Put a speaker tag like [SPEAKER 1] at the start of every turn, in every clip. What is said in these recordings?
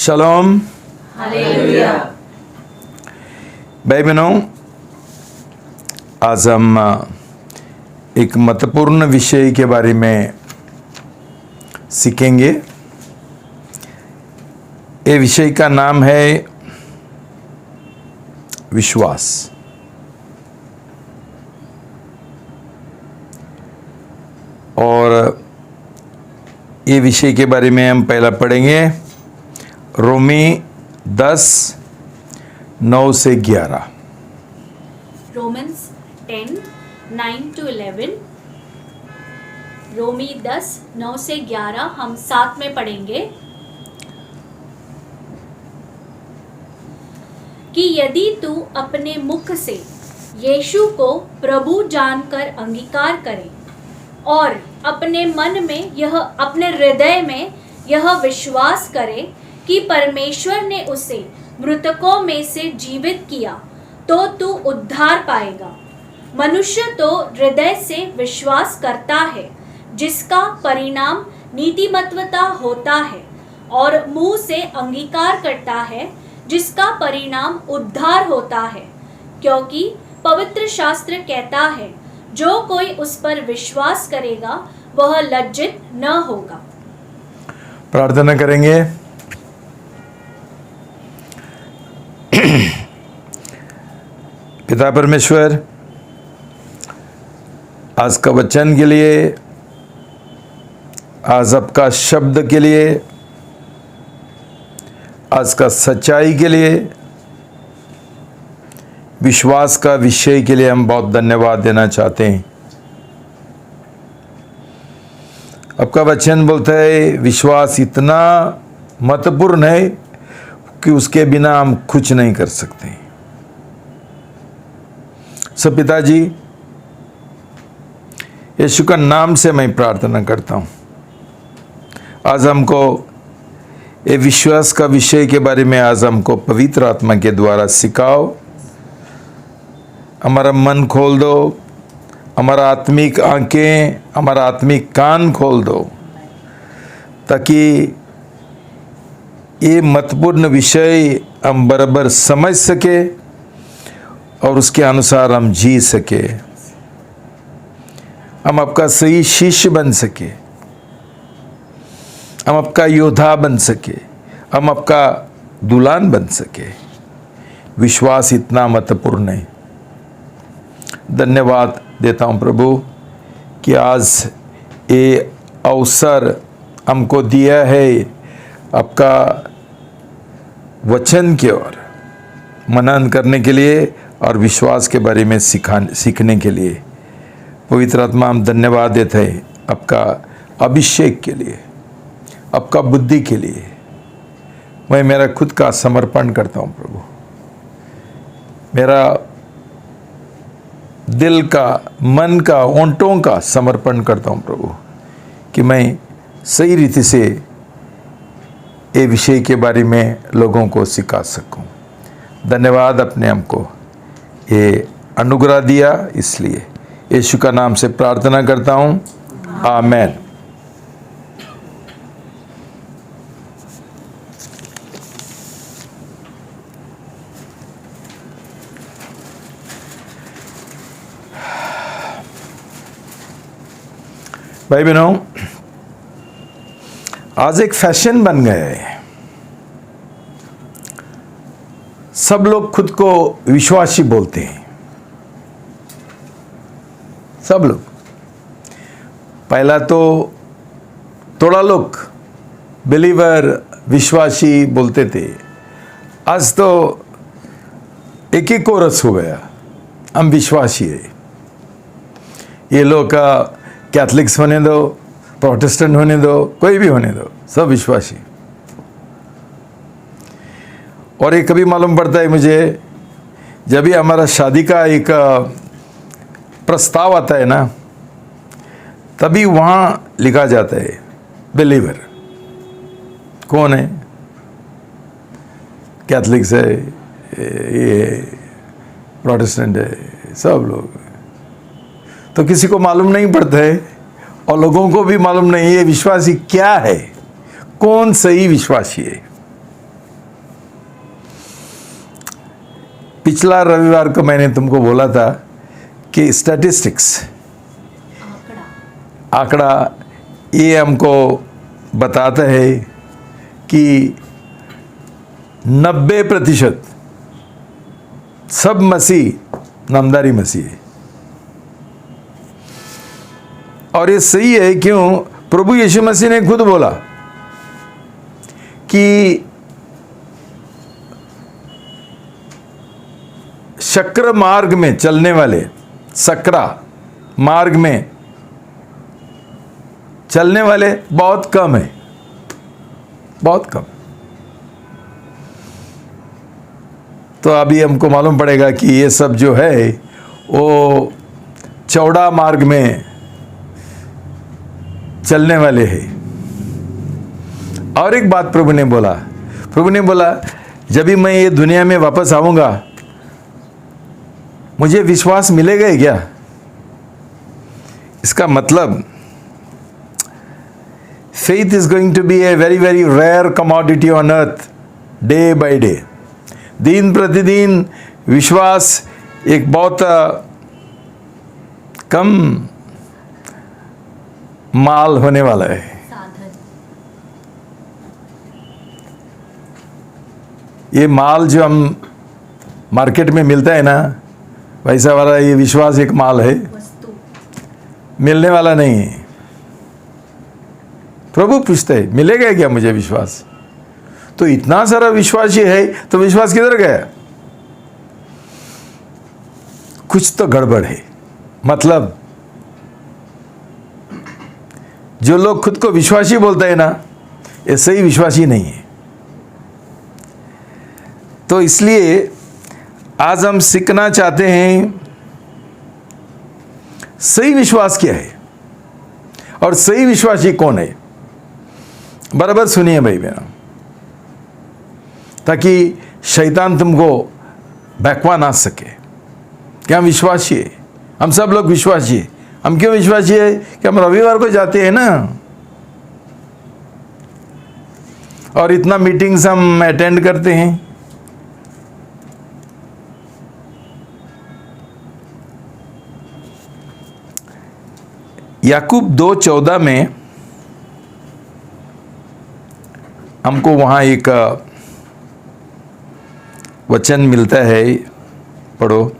[SPEAKER 1] शलोम।
[SPEAKER 2] Hallelujah.
[SPEAKER 1] भाई बहनों, आज हम एक महत्वपूर्ण विषय के बारे में सीखेंगे। ये विषय का नाम है विश्वास। और ये विषय के बारे में हम पहला पढ़ेंगे रोमी 10:9 से 11।
[SPEAKER 2] रोमन्स 10:9-11। रोमी 10:9 से 11 हम साथ में पढ़ेंगे कि यदि तू अपने मुख से यीशु को प्रभु जानकर अंगीकार करे और अपने मन में अपने हृदय में यह विश्वास करे कि परमेश्वर ने उसे मृतकों में से जीवित किया तो तू उद्धार पाएगा। मनुष्य तो हृदय से विश्वास करता है जिसका परिणाम नीतिमत्वता होता है, और मुंह से अंगीकार करता है जिसका परिणाम उद्धार होता है, क्योंकि पवित्र शास्त्र कहता है जो कोई उस पर विश्वास करेगा वह लज्जित न होगा।
[SPEAKER 1] प्रार्थना करेंगे। पिता परमेश्वर, आज का वचन के लिए, आज आपका शब्द के लिए, आज का सच्चाई के लिए, विश्वास का विषय के लिए हम बहुत धन्यवाद देना चाहते हैं। आपका वचन बोलता है विश्वास इतना महत्वपूर्ण है कि उसके बिना हम कुछ नहीं कर सकते। सब पिताजी, यीशु का नाम से मैं प्रार्थना करता हूँ, आज हमको ये विश्वास का विषय के बारे में आज हमको पवित्र आत्मा के द्वारा सिखाओ। हमारा मन खोल दो, हमारा आत्मिक आंखें, हमारा आत्मिक कान खोल दो, ताकि ये महत्वपूर्ण विषय हम बराबर समझ सके और उसके अनुसार हम जी सके, हम आपका सही शिष्य बन सके, हम आपका योद्धा बन सके, हम आपका दुल्हन बन सके। विश्वास इतना महत्वपूर्ण है। धन्यवाद देता हूँ प्रभु कि आज ये अवसर हमको दिया है आपका वचन की ओर मनन करने के लिए और विश्वास के बारे में सीखने के लिए। पवित्र आत्मा, हम धन्यवाद देते हैं आपका अभिषेक के लिए, आपका बुद्धि के लिए। मैं मेरा खुद का समर्पण करता हूँ प्रभु, मेरा दिल का, मन का, ओंठों का समर्पण करता हूँ प्रभु, कि मैं सही रीति से ये विषय के बारे में लोगों को सिखा सकूं। धन्यवाद अपने हमको ये अनुग्रह दिया, इसलिए यीशु का नाम से प्रार्थना करता हूँ, आमेन। भाई बहनों, आज एक फैशन बन गया है, सब लोग खुद को विश्वासी बोलते हैं। सब लोग, पहला तो थोड़ा लोग बिलीवर, विश्वासी बोलते थे, आज तो एक ही कोरस हो गया, हम विश्वासी है। ये लोग का कैथलिक्स होने दो, प्रोटेस्टेंट होने दो, कोई भी होने दो, सब विश्वासी। और ये कभी मालूम पड़ता है मुझे, जब भी हमारा शादी का एक प्रस्ताव आता है ना, तभी वहाँ लिखा जाता है बिलीवर। कौन है? कैथलिक्स है, ये प्रोटेस्टेंट है, सब लोग। तो किसी को मालूम नहीं पड़ता है और लोगों को भी मालूम नहीं है विश्वासी क्या है, कौन सही विश्वासी है। पिछला रविवार को मैंने तुमको बोला था कि स्टैटिस्टिक्स, आंकड़ा ये हमको बताता है कि 90% सब मसीह नामदारी मसीह है। और ये सही है, क्यों? प्रभु यीशु मसीह ने खुद बोला कि शक्र मार्ग में चलने वाले, सकरा मार्ग में चलने वाले बहुत कम है, बहुत कम। तो अभी हमको मालूम पड़ेगा कि ये सब जो है वो चौड़ा मार्ग में चलने वाले हैं। और एक बात प्रभु ने बोला जब भी मैं ये दुनिया में वापस आऊंगा मुझे विश्वास मिलेगा क्या? इसका मतलब faith is going to be a very very rare commodity on earth day by day. दिन प्रतिदिन विश्वास एक बहुत कम माल होने वाला है। ये माल जो हम मार्केट में मिलता है ना, वैसा वाला ये विश्वास एक माल है, मिलने वाला नहीं है। प्रभु पूछते हैं मिलेगा क्या मुझे विश्वास? तो इतना सारा विश्वास ये है तो विश्वास किधर गया? कुछ तो गड़बड़ है। मतलब जो लोग खुद को विश्वासी बोलते हैं ना, ये सही विश्वासी नहीं है। तो इसलिए आज हम सीखना चाहते हैं सही विश्वास क्या है और सही विश्वासी कौन है। बराबर सुनिए भाई बहनों, ताकि शैतान तुमको बहकवा ना सके कि हम विश्वासी है, हम सब लोग विश्वासी है। हम क्यों विश्वासी है? कि हम रविवार को जाते हैं ना, और इतना मीटिंग्स हम अटेंड करते हैं। याकूब 2:14 में हमको वहाँ एक वचन मिलता है, पढ़ो।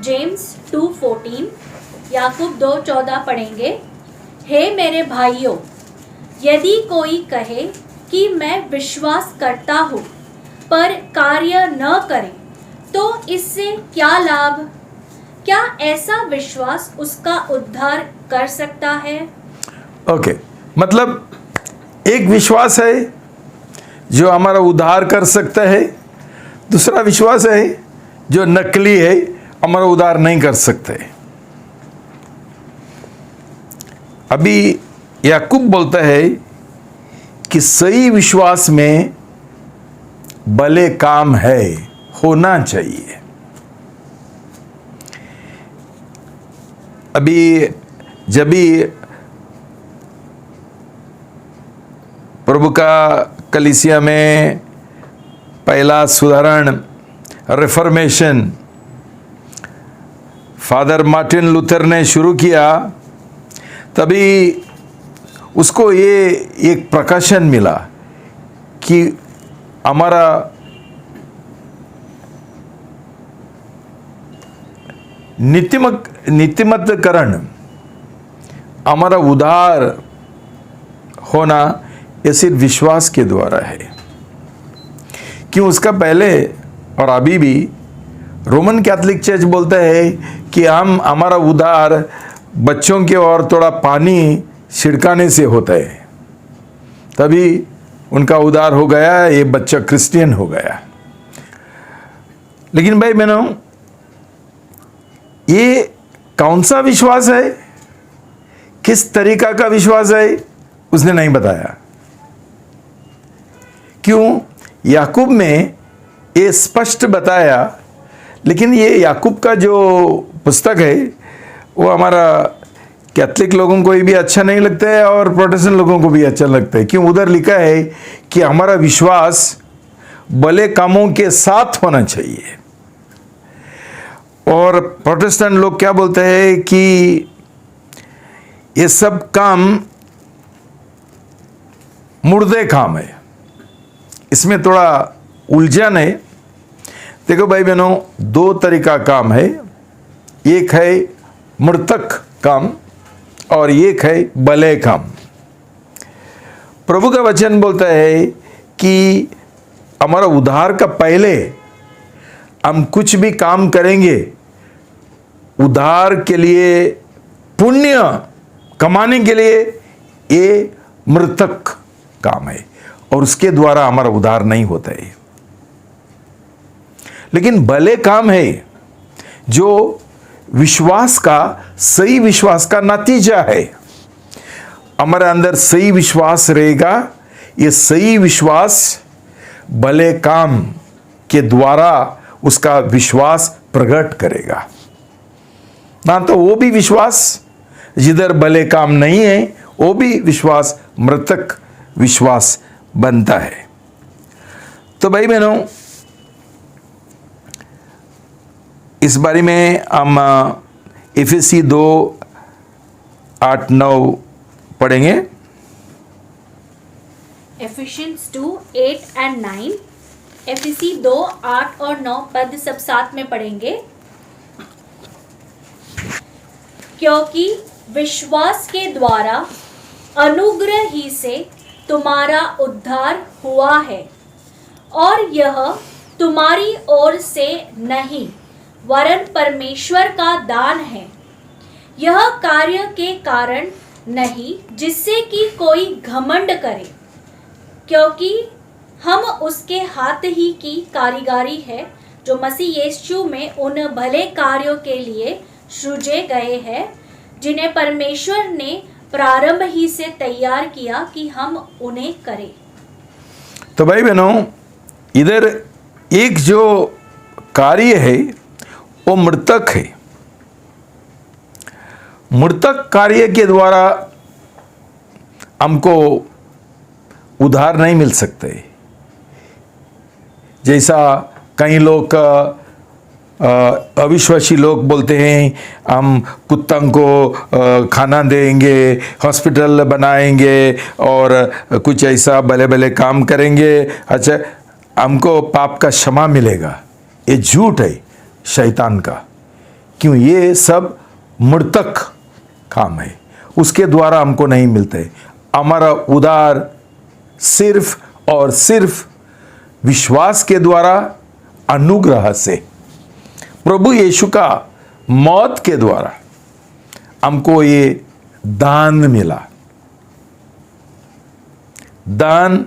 [SPEAKER 2] जेम्स 2:14, याकूब 2:14 पढ़ेंगे। हे मेरे भाइयों, यदि कोई कहे कि मैं विश्वास करता हूँ पर कार्य न करे तो इससे क्या लाभ? क्या ऐसा विश्वास उसका उद्धार कर सकता है?
[SPEAKER 1] ओके, मतलब एक विश्वास है जो हमारा उद्धार कर सकता है, दूसरा विश्वास है जो नकली है, हमारा उद्धार नहीं कर सकते। अभी याकूब बोलता है कि सही विश्वास में भले काम है, होना चाहिए। अभी जब भी प्रभु का कलीसिया में पहला सुधारण रिफॉर्मेशन फादर मार्टिन लूथर ने शुरू किया, तभी उसको ये एक प्रकाशन मिला कि हमारा नीतिमतकरण, हमारा उद्धार होना ये सिर्फ विश्वास के द्वारा है। क्यों? उसका पहले और अभी भी रोमन कैथोलिक चर्च बोलता है कि हमारा उद्धार बच्चों के और थोड़ा पानी छिड़काने से होता है, तभी उनका उद्धार हो गया, ये बच्चा क्रिश्चियन हो गया। लेकिन भाई बहनों, ये कौन सा विश्वास है, किस तरीका का विश्वास है, उसने नहीं बताया। क्यों? याकूब में ये स्पष्ट बताया, लेकिन ये याकूब का जो पुस्तक है वो हमारा कैथलिक लोगों को भी अच्छा नहीं लगता है और प्रोटेस्टेंट लोगों को भी अच्छा लगता है। क्यों? उधर लिखा है कि हमारा विश्वास भले कामों के साथ होना चाहिए। और प्रोटेस्टेंट लोग क्या बोलते हैं कि ये सब काम मुर्दे काम है। इसमें थोड़ा उलझन है। देखो भाई बहनों, दो तरीका काम है। एक है मृतक काम और एक है भले काम। प्रभु का वचन बोलता है कि हमारा उद्धार का पहले हम कुछ भी काम करेंगे, उद्धार के लिए, पुण्य कमाने के लिए, ये मृतक काम है और उसके द्वारा हमारा उद्धार नहीं होता है। लेकिन भले काम है जो विश्वास का, सही विश्वास का नतीजा है। हमारे अंदर सही विश्वास रहेगा, ये सही विश्वास भले काम के द्वारा उसका विश्वास प्रकट करेगा। ना तो वो भी विश्वास जिधर भले काम नहीं है, वो भी विश्वास मृतक विश्वास बनता है। तो भाई बहनों, इस बारे में हम इफिसी 2:8-9 पढ़ेंगे।
[SPEAKER 2] एफिशिएंस 2:8-9, एफिसी 2:8 और 9 पद सब साथ में पढ़ेंगे। क्योंकि विश्वास के द्वारा अनुग्रह ही से तुम्हारा उद्धार हुआ है, और यह तुम्हारी ओर से नहीं वरन परमेश्वर का दान है। यह कार्य के कारण नहीं जिससे कि कोई घमंड करे, क्योंकि हम उसके हाथ ही की कारीगरी है, जो मसीह यीशु में उन भले कार्यों के लिए सृजे गए हैं, जिन्हें परमेश्वर ने प्रारंभ ही से तैयार किया कि हम उन्हें करें।
[SPEAKER 1] तो भाई बहनों, इधर एक जो कार्य है वो मृतक है। मृतक कार्य के द्वारा हमको उद्धार नहीं मिल सकते। जैसा कई लोग, अविश्वासी लोग बोलते हैं, हम कुत्तों को खाना देंगे, हॉस्पिटल बनाएंगे और कुछ ऐसा भले भले काम करेंगे, अच्छा हमको पाप का क्षमा मिलेगा। ये झूठ है शैतान का। क्यों? ये सब मृतक काम है, उसके द्वारा हमको नहीं मिलते। हमारा उद्धार सिर्फ और सिर्फ विश्वास के द्वारा, अनुग्रह से, प्रभु यीशु का मौत के द्वारा हमको ये दान मिला। दान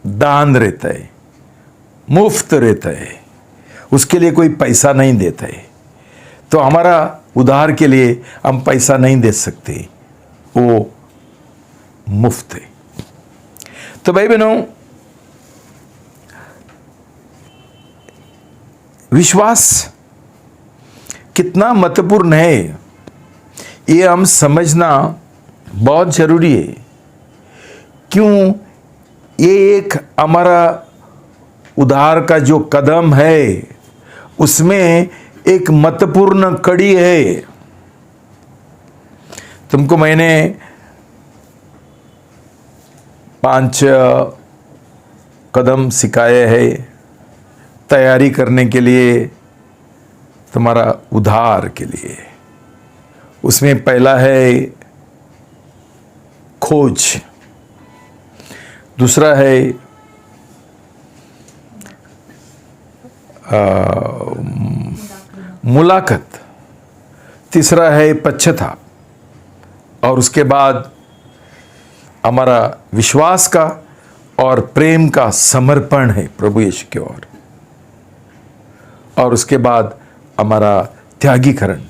[SPEAKER 1] दान रहता है, मुफ्त रहता है, उसके लिए कोई पैसा नहीं देता है। तो हमारा उद्धार के लिए हम पैसा नहीं दे सकते, वो मुफ्त है। तो भाई बहनों, विश्वास कितना महत्वपूर्ण है ये हम समझना बहुत जरूरी है। क्यों? ये एक हमारा उद्धार का जो कदम है उसमें एक महत्वपूर्ण कड़ी है। तुमको मैंने 5 कदम सिखाए हैं तैयारी करने के लिए, तुम्हारा उद्धार के लिए। उसमें पहला है खोज, दूसरा है मुलाकात, तीसरा है पश्चाताप, और उसके बाद हमारा विश्वास का और प्रेम का समर्पण है प्रभु यीशु की ओर, और उसके बाद हमारा त्यागीकरण।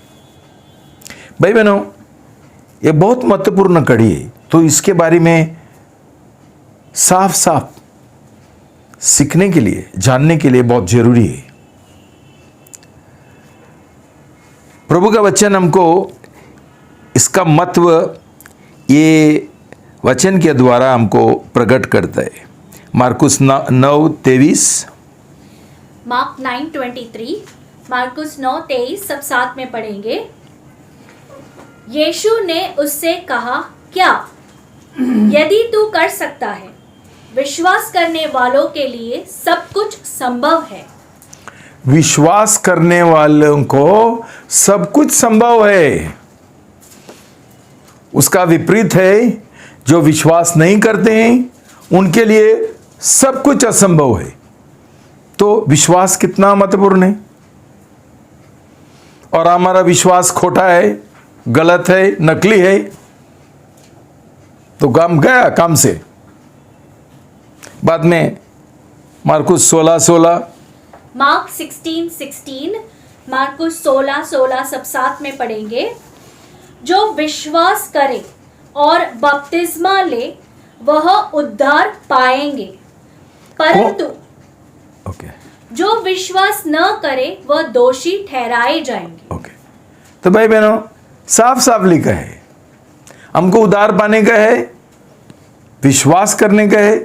[SPEAKER 1] भाई बहनों, ये बहुत महत्वपूर्ण कड़ी है। तो इसके बारे में साफ साफ सीखने के लिए, जानने के लिए बहुत जरूरी है। प्रभु का वचन हमको इसका महत्व ये वचन के द्वारा हमको प्रकट करता है। मार्कुस 9:23,
[SPEAKER 2] Mark 9:23, मार्कुस 9:23 सब साथ में पढ़ेंगे। यीशु ने उससे कहा, क्या? यदि तू कर सकता है, विश्वास करने वालों के लिए सब कुछ संभव है।
[SPEAKER 1] विश्वास करने वालों को सब कुछ संभव है। उसका विपरीत है, जो विश्वास नहीं करते हैं उनके लिए सब कुछ असंभव है। तो विश्वास कितना महत्वपूर्ण है। और हमारा विश्वास खोटा है, गलत है, नकली है, तो काम गया काम से। बाद में मार्कुस 16:16,
[SPEAKER 2] मार्क 16:16, मार्कुस 16:16 सब साथ में पढ़ेंगे। जो विश्वास करे और बपतिस्मा ले वह उद्धार पाएंगे, परंतु
[SPEAKER 1] ओके
[SPEAKER 2] जो विश्वास न करे वह दोषी ठहराए जाएंगे।
[SPEAKER 1] ओके। तो भाई बहनों, साफ साफ लिखा है, हमको उद्धार पाने का है, विश्वास करने का है,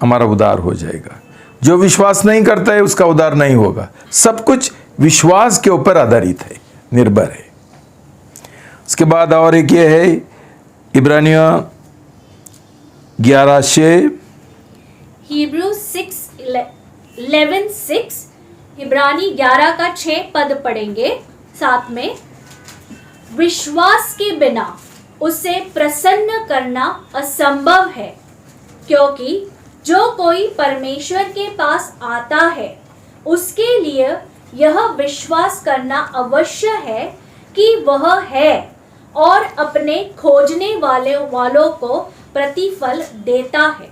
[SPEAKER 1] हमारा उद्धार हो जाएगा। जो विश्वास नहीं करता है उसका उद्धार नहीं होगा। सब कुछ विश्वास के ऊपर आधारित है, निर्भर है। उसके बाद और एक ये है, इब्रानियों 11:6,
[SPEAKER 2] Hebrew 11:6, इब्रानी 11 का 6 पद पढ़ेंगे साथ में। विश्वास के बिना उसे प्रसन्न करना असंभव है, क्योंकि जो कोई परमेश्वर के पास आता है उसके लिए यह विश्वास करना अवश्य है कि वह है और अपने खोजने वालों को प्रतिफल देता है।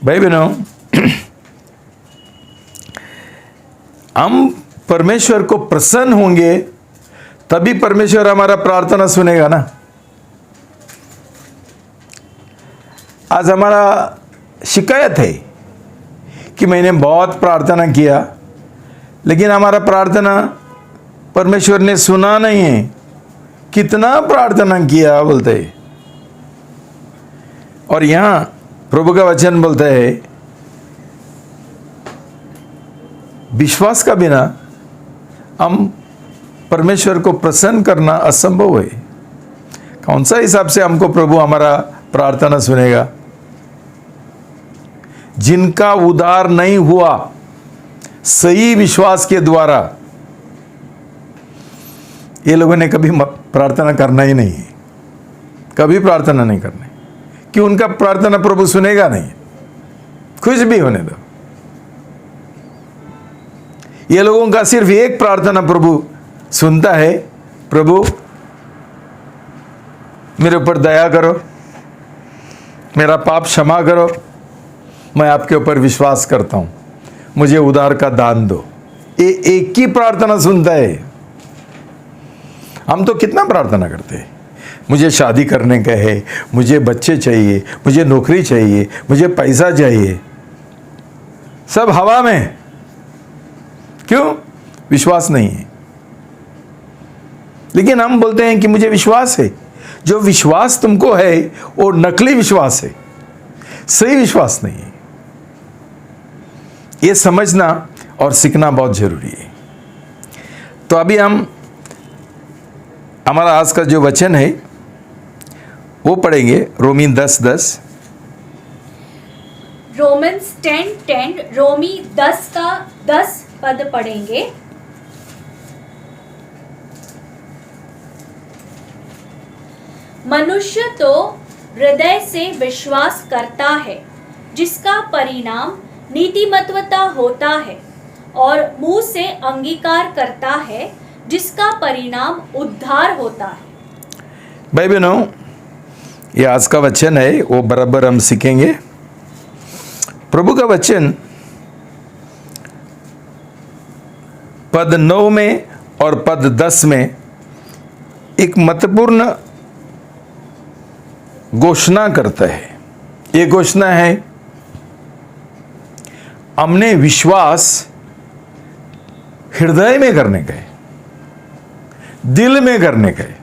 [SPEAKER 1] भाई बहनों, हम परमेश्वर को प्रसन्न होंगे तभी परमेश्वर हमारा प्रार्थना सुनेगा ना। आज हमारा शिकायत है कि मैंने बहुत प्रार्थना किया लेकिन हमारा प्रार्थना परमेश्वर ने सुना नहीं है। कितना प्रार्थना किया बोलते हैं। और यहां प्रभु का वचन बोलता है, विश्वास का बिना हम परमेश्वर को प्रसन्न करना असंभव है। कौन सा हिसाब से हमको प्रभु हमारा प्रार्थना सुनेगा? जिनका उद्धार नहीं हुआ सही विश्वास के द्वारा, ये लोगों ने कभी प्रार्थना करना ही नहीं है, कभी प्रार्थना नहीं करनी, कि उनका प्रार्थना प्रभु सुनेगा नहीं। कुछ भी होने दो, ये लोगों का सिर्फ एक प्रार्थना प्रभु सुनता है, प्रभु मेरे ऊपर दया करो, मेरा पाप क्षमा करो, मैं आपके ऊपर विश्वास करता हूं, मुझे उद्धार का दान दो। ये एक ही प्रार्थना सुनता है। हम तो कितना प्रार्थना करते हैं, मुझे शादी करने का है, मुझे बच्चे चाहिए, मुझे नौकरी चाहिए, मुझे पैसा चाहिए, सब हवा में। क्यों? विश्वास नहीं है। लेकिन हम बोलते हैं कि मुझे विश्वास है। जो विश्वास तुमको है वो नकली विश्वास है, सही विश्वास नहीं है। ये समझना और सीखना बहुत जरूरी है। तो अभी हम हमारा आज का जो वचन है वो पढ़ेंगे, रोमी 10:10।
[SPEAKER 2] रोमन्स 10:10, रोमी 10 का 10 पद पढ़ेंगे। मनुष्य तो हृदय से विश्वास करता है जिसका परिणाम नीतिमत्वता होता है, और मुंह से अंगीकार करता है जिसका परिणाम उद्धार होता है।
[SPEAKER 1] भाई बहनों, ये आज का वचन है, वो बराबर हम सीखेंगे। प्रभु का वचन पद 9 में और पद 10 में एक महत्वपूर्ण घोषणा करता है। ये घोषणा है, हमने विश्वास हृदय में करने का है, दिल में करने का है,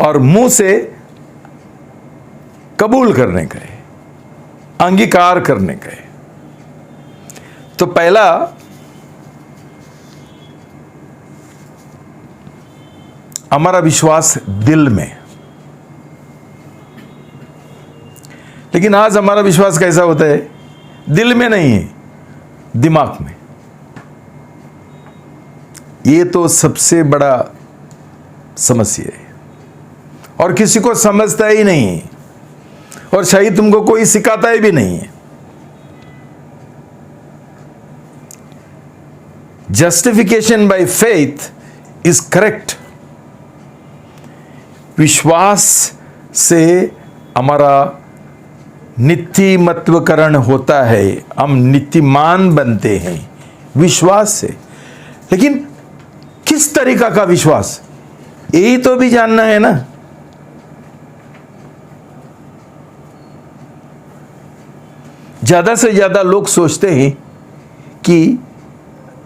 [SPEAKER 1] और मुंह से कबूल करने का है, अंगीकार करने का है। तो पहला, हमारा विश्वास दिल में। लेकिन आज हमारा विश्वास कैसा होता है? दिल में नहीं है, दिमाग में। ये तो सबसे बड़ा समस्या है, और किसी को समझता ही नहीं है, और शायद तुमको कोई सिखाता ही भी नहीं है। Justification by faith is correct. विश्वास से हमारा नित्यमत्वकरण होता है, हम नीतिमान बनते हैं विश्वास से। लेकिन किस तरीका का विश्वास, यही तो भी जानना है ना। ज्यादा से ज्यादा लोग सोचते हैं कि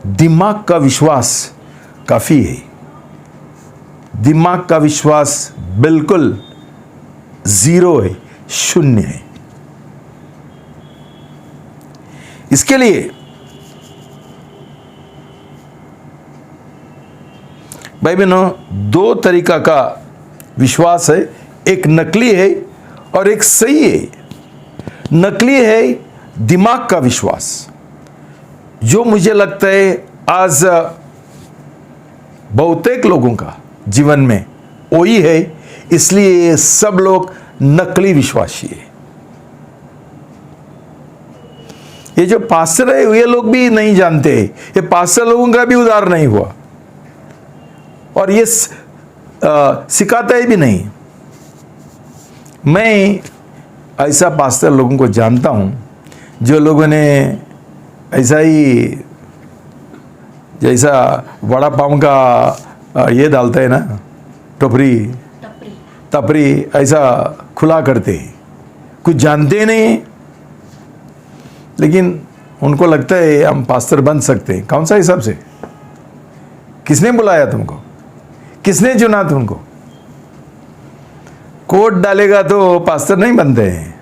[SPEAKER 1] दिमाग का विश्वास काफी है। दिमाग का विश्वास बिल्कुल जीरो है, शून्य है। इसके लिए भाई बहनों, दो तरीका का विश्वास है, एक नकली है और एक सही है। नकली है दिमाग का विश्वास, जो मुझे लगता है आज बहुतेक लोगों का जीवन में वही है, इसलिए सब लोग नकली विश्वासी है। ये जो पास्टर है ये लोग भी नहीं जानते, ये पास्टर लोगों का भी उद्धार नहीं हुआ, और ये सिखाता ही भी नहीं। मैं ऐसा पास्टर लोगों को जानता हूं, जो लोगों ने ऐसा ही, जैसा वड़ा पाव का ये डालते हैं ना, टोपरी तपरी, ऐसा खुला करते हैं, कुछ जानते नहीं, लेकिन उनको लगता है हम पास्टर बन सकते हैं। कौन सा हिसाब से? किसने बुलाया तुमको? किसने चुना तुमको? कोट डालेगा तो पास्टर नहीं बनते हैं।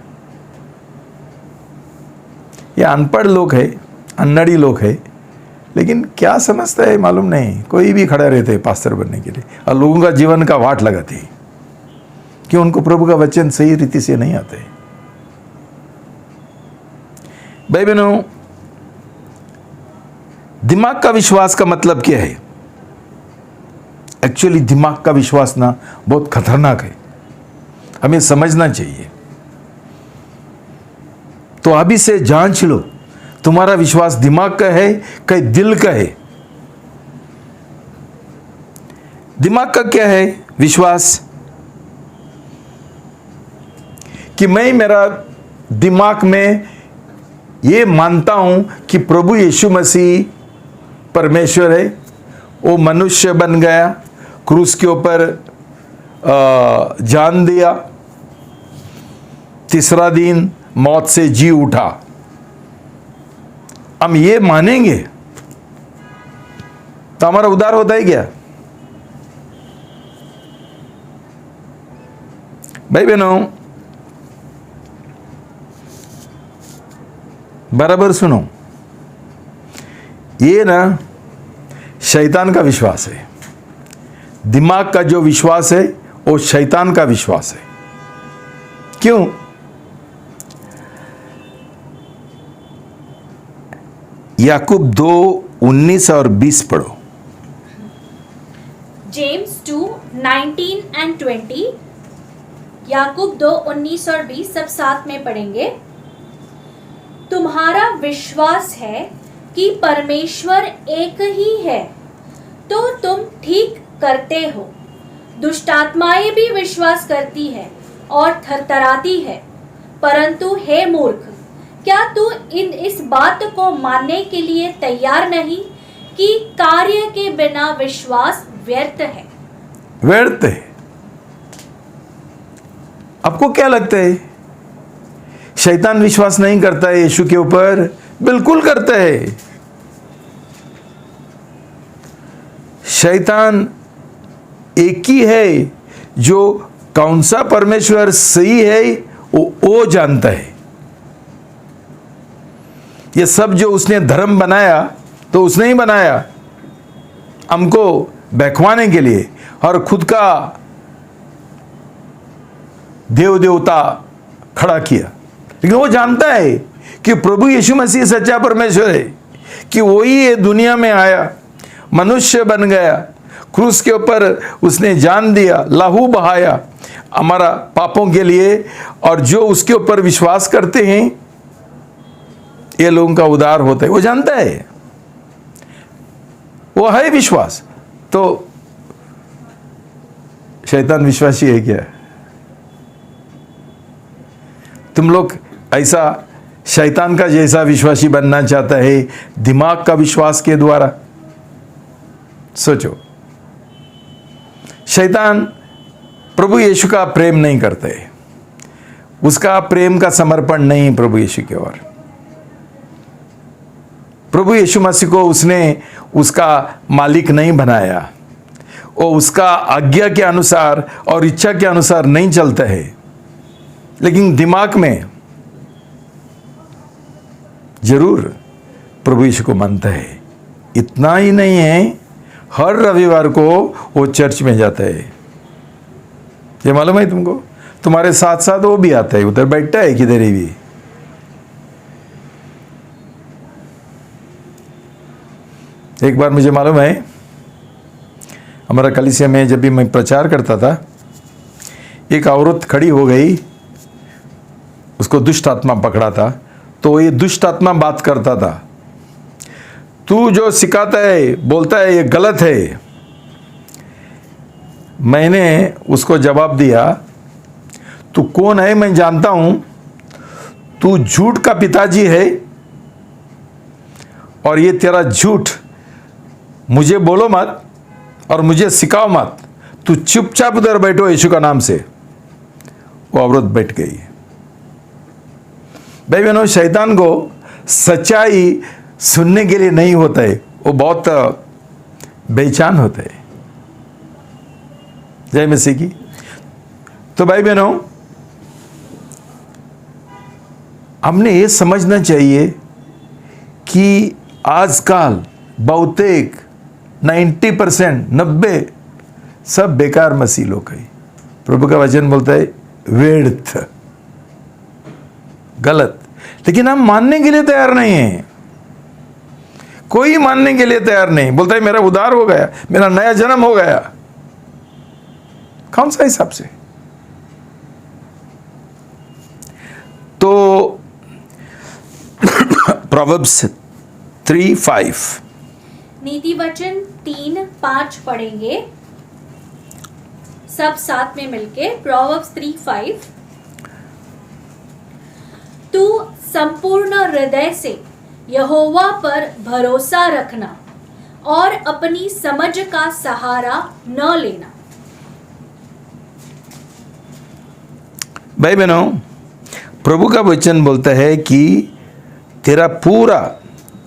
[SPEAKER 1] ये अनपढ़ लोग है, अनड़ी लोग है, लेकिन क्या समझता है मालूम नहीं। कोई भी खड़ा रहते हैं पास्टर बनने के लिए, और लोगों का जीवन का वाट लगाते हैं कि उनको प्रभु का वचन सही रीति से नहीं आते। भाई बहनों, दिमाग का विश्वास का मतलब क्या है? एक्चुअली दिमाग का विश्वास ना बहुत खतरनाक है, हमें समझना चाहिए। तो अभी से जांच लो, तुम्हारा विश्वास दिमाग का है कि दिल का है? दिमाग का क्या है विश्वास? कि मैं मेरा दिमाग में ये मानता हूं कि प्रभु यीशु मसीह परमेश्वर है, वो मनुष्य बन गया, क्रूस के ऊपर जान दिया, तीसरा दिन मौत से जी उठा। हम ये मानेंगे तो हमारा उद्धार होता है क्या? भाई बहनों, बराबर सुनो, ये ना शैतान का विश्वास है। दिमाग का जो विश्वास है वो शैतान का विश्वास है। क्यों? याकूब 2:19 और 20 पढ़ो।
[SPEAKER 2] जेम्स 2:19 and 20, याकूब 2:19 और 20 सब साथ में पढ़ेंगे। तुम्हारा विश्वास है कि परमेश्वर एक ही है, तो तुम ठीक करते हो। दुष्टात्माएं भी विश्वास करती है और थरथराती है। परंतु हे मूर्ख, क्या तू इस बात को मानने के लिए तैयार नहीं कि कार्य के बिना विश्वास व्यर्थ है?
[SPEAKER 1] व्यर्थ है। आपको क्या लगता है? शैतान विश्वास नहीं करता है यीशु के ऊपर? बिल्कुल करता है। शैतान एक ही है जो कौन सा परमेश्वर सही है वो जानता है। ये सब जो उसने धर्म बनाया तो उसने ही बनाया हमको बहकवाने के लिए, और खुद का देव देवता खड़ा किया। लेकिन वो जानता है कि प्रभु यीशु मसीह सच्चा परमेश्वर है, कि वही ये दुनिया में आया, मनुष्य बन गया, क्रूस के ऊपर उसने जान दिया, लहू बहाया हमारा पापों के लिए, और जो उसके ऊपर विश्वास करते हैं ये लोगों का उद्धार होता है। वो जानता है, वो है विश्वास। तो शैतान विश्वासी है क्या? तुम लोग ऐसा शैतान का जैसा विश्वासी बनना चाहता है दिमाग का विश्वास के द्वारा? सोचो, शैतान प्रभु यीशु का प्रेम नहीं करते, उसका प्रेम का समर्पण नहीं प्रभु यीशु की ओर। प्रभु यीशु मसीह को उसने उसका मालिक नहीं बनाया, वो उसका आज्ञा के अनुसार और इच्छा के अनुसार नहीं चलता है, लेकिन दिमाग में जरूर प्रभु यीशु को मानता है। इतना ही नहीं है, हर रविवार को वो चर्च में जाता है। ये मालूम है तुमको? तुम्हारे साथ साथ वो भी आता है, उधर बैठता है किधर ही भी। एक बार मुझे मालूम है, हमारा कलीसिया में जब भी मैं प्रचार करता था, एक औरत खड़ी हो गई, उसको दुष्ट आत्मा पकड़ा था, तो ये दुष्ट आत्मा बात करता था, तू जो सिखाता है बोलता है ये गलत है। मैंने उसको जवाब दिया, तू कौन है मैं जानता हूं, तू झूठ का पिताजी है, और ये तेरा झूठ मुझे बोलो मत और मुझे सिखाओ मत, तू चुपचाप उधर बैठो यीशु का नाम से। वो औरत बैठ गई। भाई बहनों, शैतान को सच्चाई सुनने के लिए नहीं होता है, वो बहुत बेचैन होता है। जय मसीह की। तो भाई बहनों, हमने ये समझना चाहिए कि आजकल बहुतेक 90% 90 सब बेकार मसीह लोग है। प्रभु का वचन बोलता है व्यर्थ, गलत, लेकिन हम मानने के लिए तैयार नहीं हैं। कोई मानने के लिए तैयार नहीं, बोलता है मेरा उद्धार हो गया, मेरा नया जन्म हो गया। कौन सा हिसाब से? तो प्रोवर्ब्स 3:5,
[SPEAKER 2] नीति वचन 3:5 पढ़ेंगे सब साथ में मिलके। प्रोवर्ब्स 3:5, तू संपूर्ण हृदय से यहोवा पर भरोसा रखना और अपनी समझ का सहारा न लेना।
[SPEAKER 1] भाई बहनों, प्रभु का वचन बोलता है कि तेरा पूरा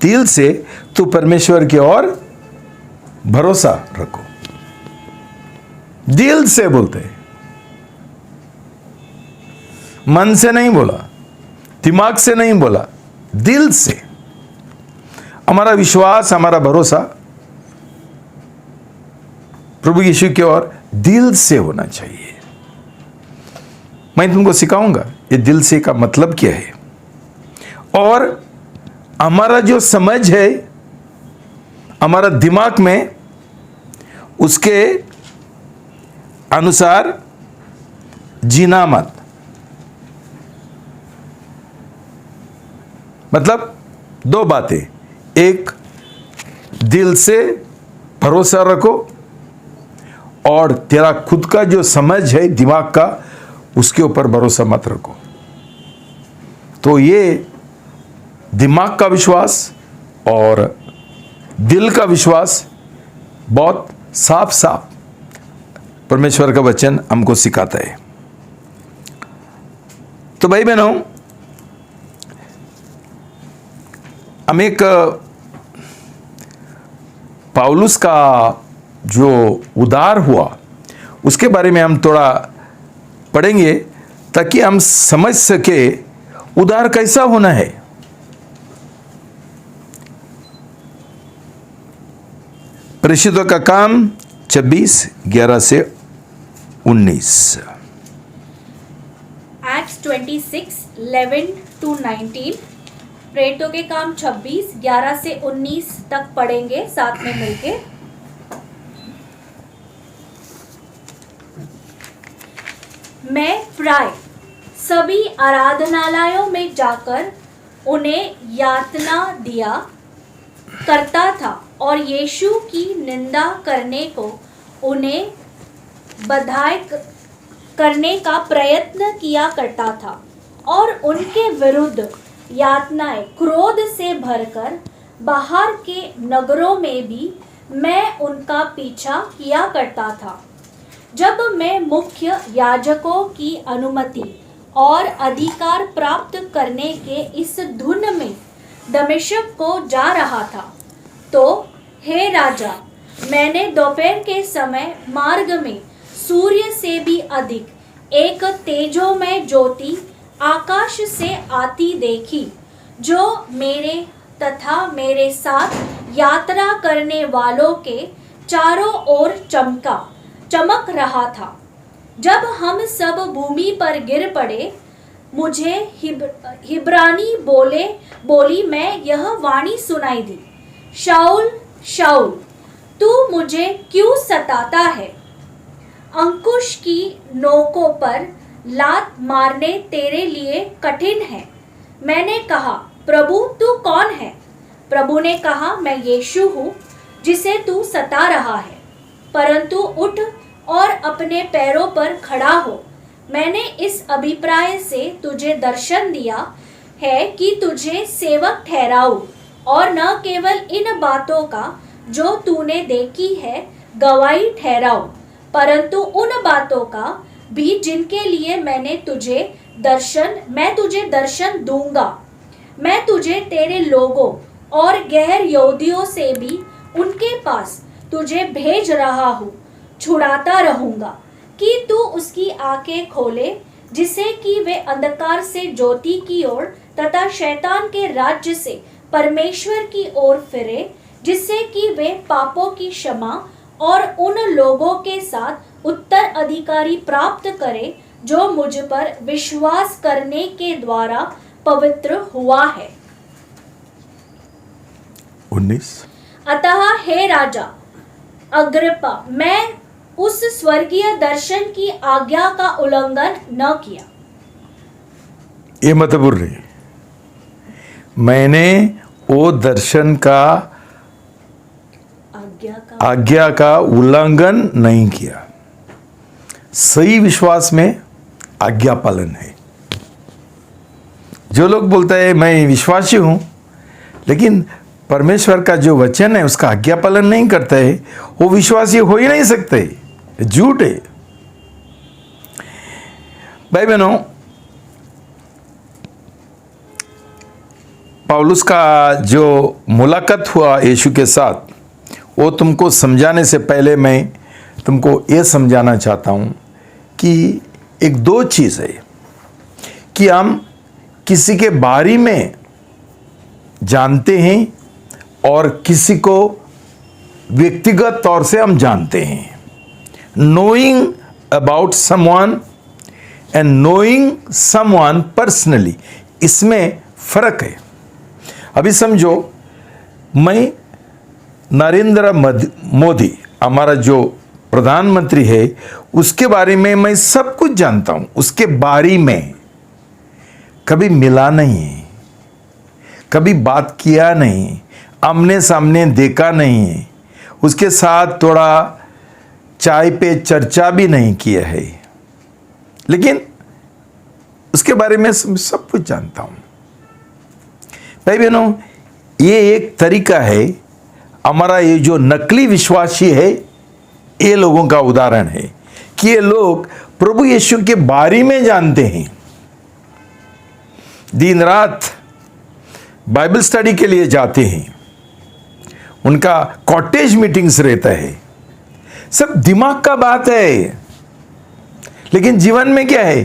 [SPEAKER 1] दिल से तू परमेश्वर की ओर भरोसा रखो। दिल से बोलते हैं, मन से नहीं बोला, दिमाग से नहीं बोला, दिल से। हमारा विश्वास, हमारा भरोसा प्रभु यीशु की ओर दिल से होना चाहिए। मैं तुमको सिखाऊंगा ये दिल से का मतलब क्या है, और हमारा जो समझ है हमारा दिमाग में, उसके अनुसार जीना मत। मतलब दो बातें, एक दिल से भरोसा रखो, और तेरा खुद का जो समझ है दिमाग का, उसके ऊपर भरोसा मत रखो। तो ये दिमाग का विश्वास और दिल का विश्वास बहुत साफ साफ परमेश्वर का वचन हमको सिखाता है। तो भाई बहनों, हम एक पौलुस का जो उद्धार हुआ उसके बारे में हम थोड़ा पढ़ेंगे, ताकि हम समझ सके उद्धार कैसा होना है। प्रेषितों का काम 26:11 से 19।
[SPEAKER 2] एक्ट्स 26:11-19। प्रेरितों के काम 26:11 से 19 तक पढ़ेंगे साथ में मिलके। मैं प्राय सभी आराधनालयों में जाकर उन्हें यातना दिया करता था और यीशु की निंदा करने को उन्हें बधाई करने का प्रयत्न किया करता था और उनके विरुद्ध यातनाएं क्रोध से भरकर बाहर के नगरों में भी मैं उनका पीछा किया करता था। जब मैं मुख्य याजकों की अनुमति और अधिकार प्राप्त करने के इस धुन में दमिश्क को जा रहा था, तो हे राजा, मैंने दोपहर के समय मार्ग में सूर्य से भी अधिक एक तेजोमय ज्योति आकाश से आती देखी, जो मेरे तथा मेरे साथ यात्रा करने वालों के चारों ओर चमक रहा था। जब हम सब भूमि पर गिर पड़े, मुझे हिब्रानी बोली मैं यह वाणी सुनाई दी, शाऊल शाऊल, तू मुझे क्यों सताता है? अंकुश की नोकों पर लात मारने तेरे लिए कठिन है। मैंने कहा, प्रभु तू कौन है? प्रभु ने कहा, मैं यीशु हूँ जिसे तू सता रहा है, परंतु उठ और अपने पैरों पर खड़ा हो। मैंने इस अभिप्राय से तुझे दर्शन दिया है कि तुझे सेवक ठहराऊं और न केवल इन बातों का जो तूने देखी है गवाही ठहराऊं, परंतु उन बातों का भी जिनके लिए मैं तुझे दर्शन दूंगा। मैं तुझे तेरे लोगों और गैर यहूदियों से भी उनके पास तुझे भेज रहा हूँ, छुड़ाता रहूंगा कि तू उसकी आंखें खोले, जिसे कि वे अंधकार से ज्योति की ओर तथा शैतान के राज्य से परमेश्वर की ओर फिरे, जिससे कि वे पापों की क्षमा और उन लोगों के साथ उत्तराधिकारी प्राप्त करे जो मुझ पर विश्वास करने के द्वारा पवित्र हुआ है।
[SPEAKER 1] 19।
[SPEAKER 2] अतः हे राजा अग्रिप्पा, मैं उस स्वर्गीय दर्शन की आज्ञा का उल्लंघन न किया।
[SPEAKER 1] ये मत बोल रही, मैंने वो दर्शन का आज्ञा का उल्लंघन नहीं किया। सही विश्वास में आज्ञा पालन है। जो लोग बोलते हैं मैं विश्वासी हूं लेकिन परमेश्वर का जो वचन है उसका आज्ञा पालन नहीं करता है, वो विश्वासी हो ही नहीं सकते, झूठ है। भाई बहनों, पौलुस का जो मुलाकात हुआ यीशु के साथ, वो तुमको समझाने से पहले मैं तुमको ये समझाना चाहता हूँ कि एक दो चीज़ है कि हम किसी के बारे में जानते हैं और किसी को व्यक्तिगत तौर से हम जानते हैं। Knowing about someone and knowing someone personally, इसमें फर्क है। अभी समझो, मैं नरेंद्र मोदी, हमारा जो प्रधानमंत्री है, उसके बारे में मैं सब कुछ जानता हूं। उसके बारे में कभी मिला नहीं, कभी बात किया नहीं, आमने सामने देखा नहीं, उसके साथ थोड़ा चाय पे चर्चा भी नहीं किया है, लेकिन उसके बारे में सब कुछ जानता हूं। भाई बहनों, ये एक तरीका है। हमारा ये जो नकली विश्वासी है, ये लोगों का उदाहरण है कि ये लोग प्रभु यीशु के बारे में जानते हैं, दिन रात बाइबल स्टडी के लिए जाते हैं, उनका कॉटेज मीटिंग्स रहता है, सब दिमाग का बात है, लेकिन जीवन में क्या है?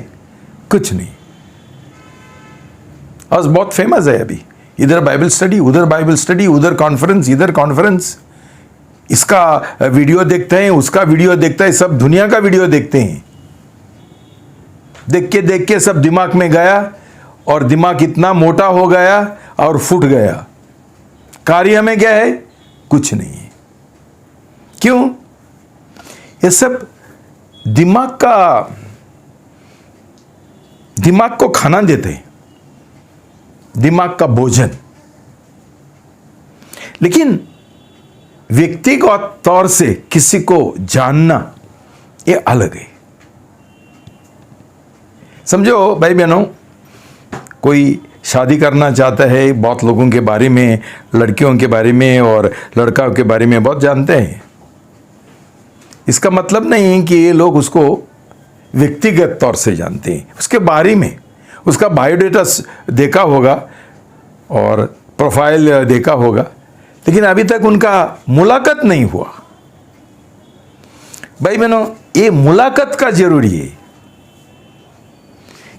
[SPEAKER 1] कुछ नहीं। आज बहुत फेमस है, अभी इधर बाइबल स्टडी, उधर बाइबल स्टडी, उधर कॉन्फ्रेंस, इधर कॉन्फ्रेंस। इसका वीडियो देखते हैं, उसका वीडियो देखते हैं, सब दुनिया का वीडियो देखते हैं। देख के सब दिमाग में गया और दिमाग इतना मोटा हो गया और फूट गया। कार्य में क्या है? कुछ नहीं है। क्यों? ये सब दिमाग को खाना देते हैं, दिमाग का भोजन। लेकिन व्यक्तिगत तौर से किसी को जानना ये अलग है। समझो भाई बहनों, कोई शादी करना चाहता है, बहुत लोगों के बारे में, लड़कियों के बारे में और लड़कों के बारे में बहुत जानते हैं। इसका मतलब नहीं है कि ये लोग उसको व्यक्तिगत तौर से जानते हैं। उसके बारे में उसका बायोडेटा देखा होगा और प्रोफाइल देखा होगा, लेकिन अभी तक उनका मुलाकात नहीं हुआ। भाई बहनों, ये मुलाकात का जरूरी है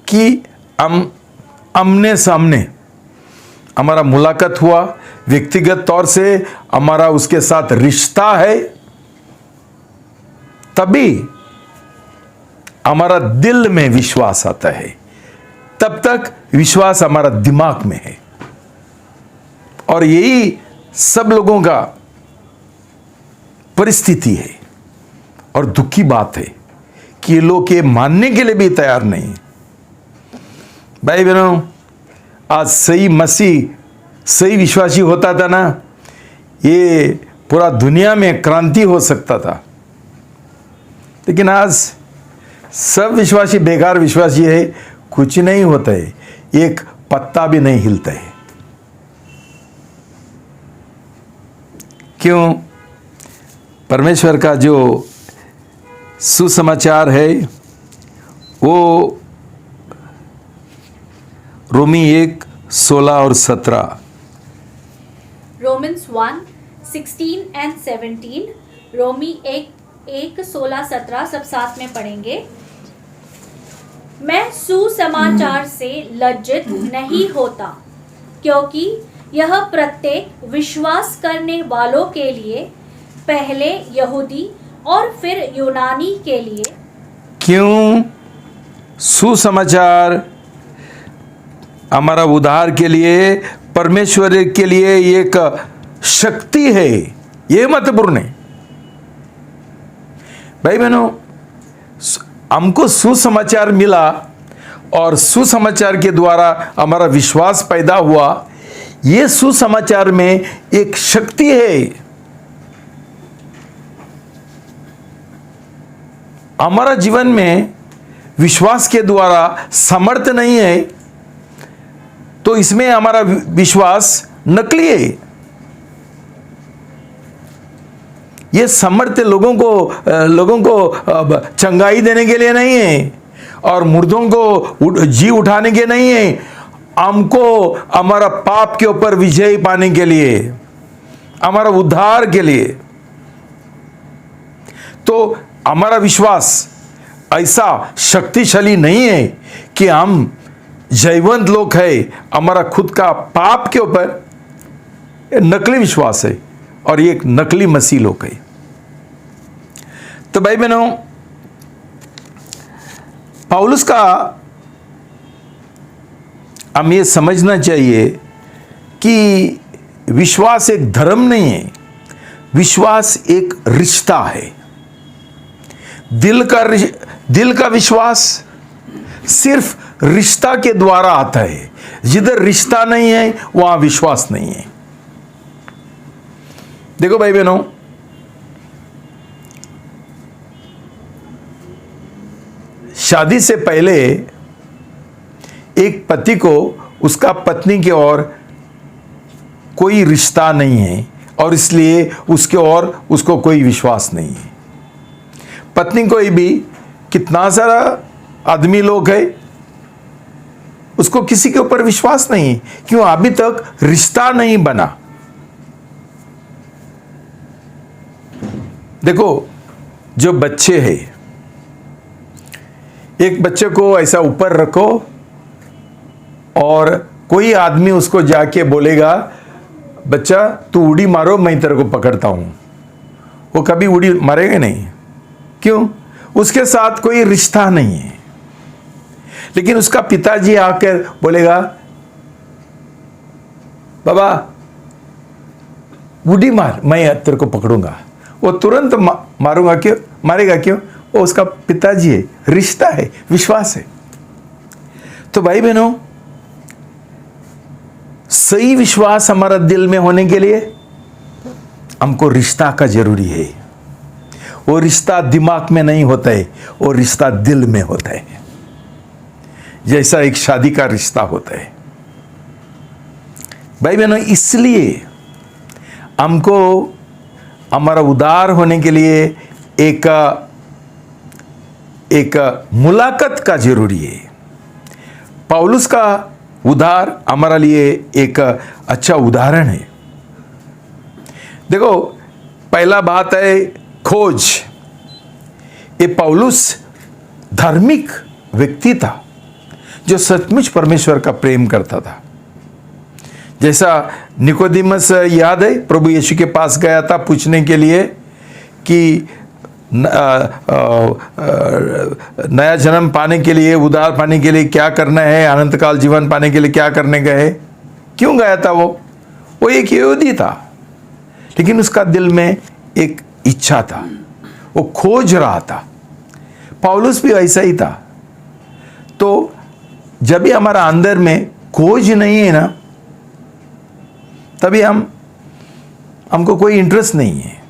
[SPEAKER 1] कि हम आमने सामने हमारा मुलाकात हुआ, व्यक्तिगत तौर से हमारा उसके साथ रिश्ता है, तभी हमारा दिल में विश्वास आता है। तब तक विश्वास हमारा दिमाग में है। और यही सब लोगों का परिस्थिति है और दुख की बात है कि ये लोग ये मानने के लिए भी तैयार नहीं। भाई बहनों, आज सही मसीह, सही विश्वासी होता था ना, ये पूरा दुनिया में क्रांति हो सकता था। लेकिन आज सब विश्वासी बेकार विश्वासी है, कुछ नहीं होता है, एक पत्ता भी नहीं हिलता है। क्यों? परमेश्वर का जो सुसमाचार है वो रोमी 1:16 और 17।
[SPEAKER 2] Romans 1:16 and 17, रोमी 1:16-17 सब साथ में पढ़ेंगे। मैं सुसमाचार से लज्जित नहीं होता, क्योंकि यह प्रत्येक विश्वास करने वालों के लिए, पहले यहूदी और फिर यूनानी के लिए।
[SPEAKER 1] क्यों? सुसमाचार हमारा उद्धार के लिए, परमेश्वर के लिए एक शक्ति है, ये महत्वपूर्ण है। भाई बहनों, हमको सुसमाचार मिला और सुसमाचार के द्वारा हमारा विश्वास पैदा हुआ। ये सुसमाचार में एक शक्ति है। हमारा जीवन में विश्वास के द्वारा सामर्थ्य नहीं है, तो इसमें हमारा विश्वास नकली है। ये सामर्थ्य लोगों को चंगाई देने के लिए नहीं है और मुर्दों को जी उठाने के नहीं है। हमको हमारा पाप के ऊपर विजय पाने के लिए, हमारा उद्धार के लिए। तो हमारा विश्वास ऐसा शक्तिशाली नहीं है कि हम जयवंत लोग है। हमारा खुद का पाप के ऊपर नकली विश्वास है और ये एक नकली मसीह लोग है। तो भाई बहनों, पौलुस का हम ये समझना चाहिए कि विश्वास एक धर्म नहीं है, विश्वास एक रिश्ता है। दिल का विश्वास सिर्फ रिश्ता के द्वारा आता है। जिधर रिश्ता नहीं है वहां विश्वास नहीं है। देखो भाई बहनों, शादी से पहले एक पति को उसका पत्नी की ओर कोई रिश्ता नहीं है और इसलिए उसके ओर उसको कोई विश्वास नहीं है। पत्नी को भी कितना सारा आदमी लोग है, उसको किसी के ऊपर विश्वास नहीं, क्यों? अभी तक रिश्ता नहीं बना। देखो, जो बच्चे हैं, एक बच्चे को ऐसा ऊपर रखो और कोई आदमी उसको जाके बोलेगा, बच्चा तू उड़ी मारो, मैं तेरे को पकड़ता हूं, वो कभी उड़ी मरेगा नहीं। क्यों? उसके साथ कोई रिश्ता नहीं है। लेकिन उसका पिताजी आकर बोलेगा, बाबा उड़ी मार, मैं तेरे को पकड़ूंगा। वो तुरंत मारूंगा। क्यों मारेगा? क्यों? वो उसका पिताजी है, रिश्ता है, विश्वास है। तो भाई बहनों, सही विश्वास हमारा दिल में होने के लिए हमको रिश्ता का जरूरी है। वो रिश्ता दिमाग में नहीं होता है, वो रिश्ता दिल में होता है, जैसा एक शादी का रिश्ता होता है। भाई बहनों, इसलिए हमको हमारा उदार होने के लिए एक मुलाकात का जरूरी है। पौलुस का उदार हमारा लिए एक अच्छा उदाहरण है। देखो, पहला बात है खोज। ये पौलुस धार्मिक व्यक्ति था जो सचमुच परमेश्वर का प्रेम करता था। जैसा निकोदेमस, याद है, प्रभु यीशु के पास गया था पूछने के लिए कि नया जन्म पाने के लिए, उद्धार पाने के लिए क्या करना है, अनंत काल जीवन पाने के लिए क्या करने गए। क्यों गया था? वो एक यहूदी था, लेकिन उसका दिल में एक इच्छा था, वो खोज रहा था। पौलुस भी ऐसा ही था। तो जब भी हमारा अंदर में खोज नहीं है ना, तभी हमको कोई इंटरेस्ट नहीं है।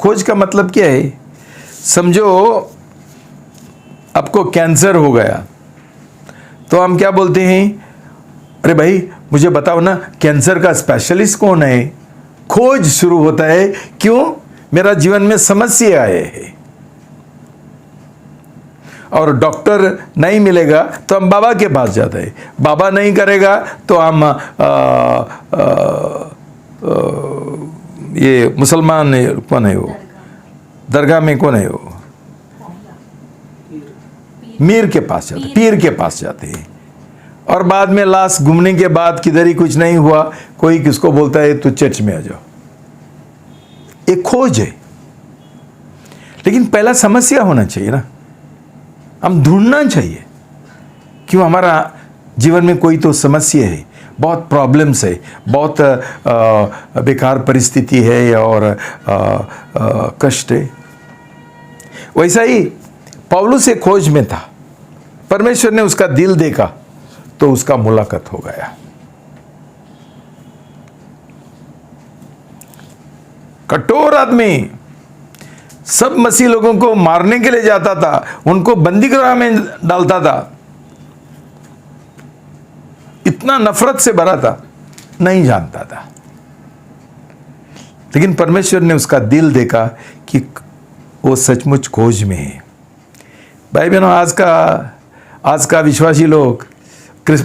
[SPEAKER 1] खोज का मतलब क्या है? समझो आपको कैंसर हो गया, तो हम क्या बोलते हैं? अरे भाई मुझे बताओ ना, कैंसर का स्पेशलिस्ट कौन है? खोज शुरू होता है। क्यों? मेरा जीवन में समस्या आए है और डॉक्टर नहीं मिलेगा तो हम बाबा के पास जाते हैं। बाबा नहीं करेगा तो हम ये मुसलमान कौन है वो, दरगाह में कौन है वो, मीर के पास जाते, पीर के पास जाते हैं। और बाद में लास्ट घूमने के बाद किधर ही कुछ नहीं हुआ, कोई किसको बोलता है तू चर्च में आ जाओ। एक खोज है। लेकिन पहला समस्या होना चाहिए ना, हम ढूंढना चाहिए। क्यों? हमारा जीवन में कोई तो समस्या है, बहुत प्रॉब्लम्स है, बहुत बेकार परिस्थिति है और कष्ट है। वैसा ही पौलुस एक खोज में था। परमेश्वर ने उसका दिल देखा तो उसका मुलाकात हो गया। कठोर आदमी, सब मसीह लोगों को मारने के लिए जाता था, उनको बंदीगृह में डालता था, इतना नफरत से भरा था, नहीं जानता था। लेकिन परमेश्वर ने उसका दिल देखा कि वो सचमुच खोज में है। भाई बहनों, आज का विश्वासी लोग,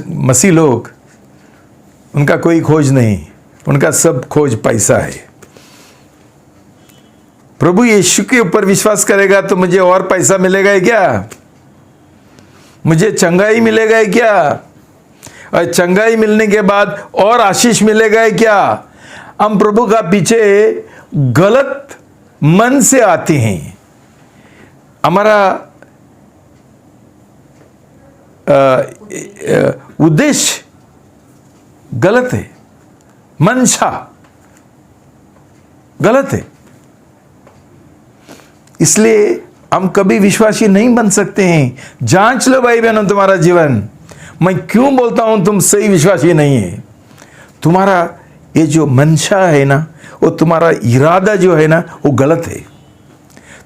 [SPEAKER 1] मसीह लोग, उनका कोई खोज नहीं, उनका सब खोज पैसा है। प्रभु यीशु के ऊपर विश्वास करेगा तो मुझे और पैसा मिलेगा क्या? मुझे चंगाई मिलेगा क्या? और चंगाई मिलने के बाद और आशीष मिलेगा क्या? हम प्रभु का पीछे गलत मन से आते हैं। हमारा उद्देश्य गलत है, मंशा गलत है। इसलिए हम कभी विश्वासी नहीं बन सकते हैं। जांच लो भाई बहनों तुम्हारा जीवन। मैं क्यों बोलता हूं तुम सही विश्वासी नहीं है? तुम्हारा ये जो मंशा है ना, वो तुम्हारा इरादा जो है ना, वो गलत है।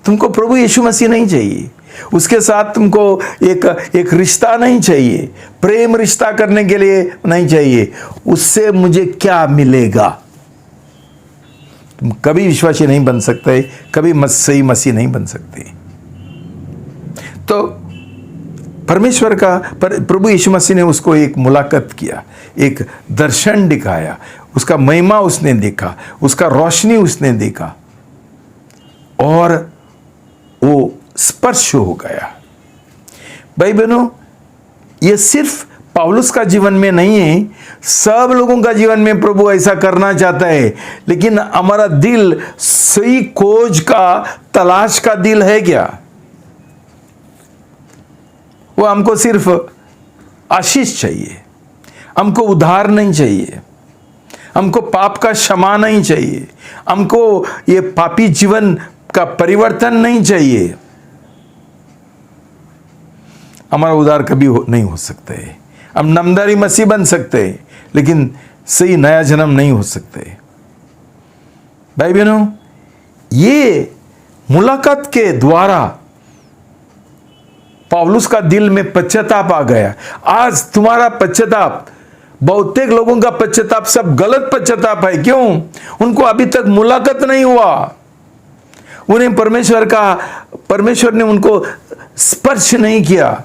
[SPEAKER 1] तुमको प्रभु यीशु मसीह नहीं चाहिए, उसके साथ तुमको एक रिश्ता नहीं चाहिए, प्रेम रिश्ता करने के लिए नहीं चाहिए। उससे मुझे क्या मिलेगा? तुम कभी विश्वासी नहीं बन सकते, कभी सही मसीह नहीं बन सकते। तो परमेश्वर का प्रभु यीशु मसीह ने उसको एक मुलाकात किया, एक दर्शन दिखाया, उसका महिमा उसने देखा, उसका रोशनी उसने देखा और वो स्पर्श हो गया। भाई बहनों, ये सिर्फ पौलुस का जीवन में नहीं है, सब लोगों का जीवन में प्रभु ऐसा करना चाहता है। लेकिन हमारा दिल सही खोज का, तलाश का दिल है क्या? वो हमको सिर्फ आशीष चाहिए, हमको उद्धार नहीं चाहिए, हमको पाप का क्षमा नहीं चाहिए, हमको ये पापी जीवन का परिवर्तन नहीं चाहिए। हमारा उद्धार कभी नहीं हो सकता है। हम नामधारी मसीह बन सकते हैं, लेकिन सही नया जन्म नहीं हो सकते। भाई बहनों, ये मुलाकात के द्वारा पौलुस का दिल में पश्चाताप आ गया। आज तुम्हारा पश्चाताप, बहुतेक लोगों का पश्चाताप सब गलत पश्चाताप है। क्यों? उनको अभी तक मुलाकात नहीं हुआ, उन्हें परमेश्वर ने उनको स्पर्श नहीं किया।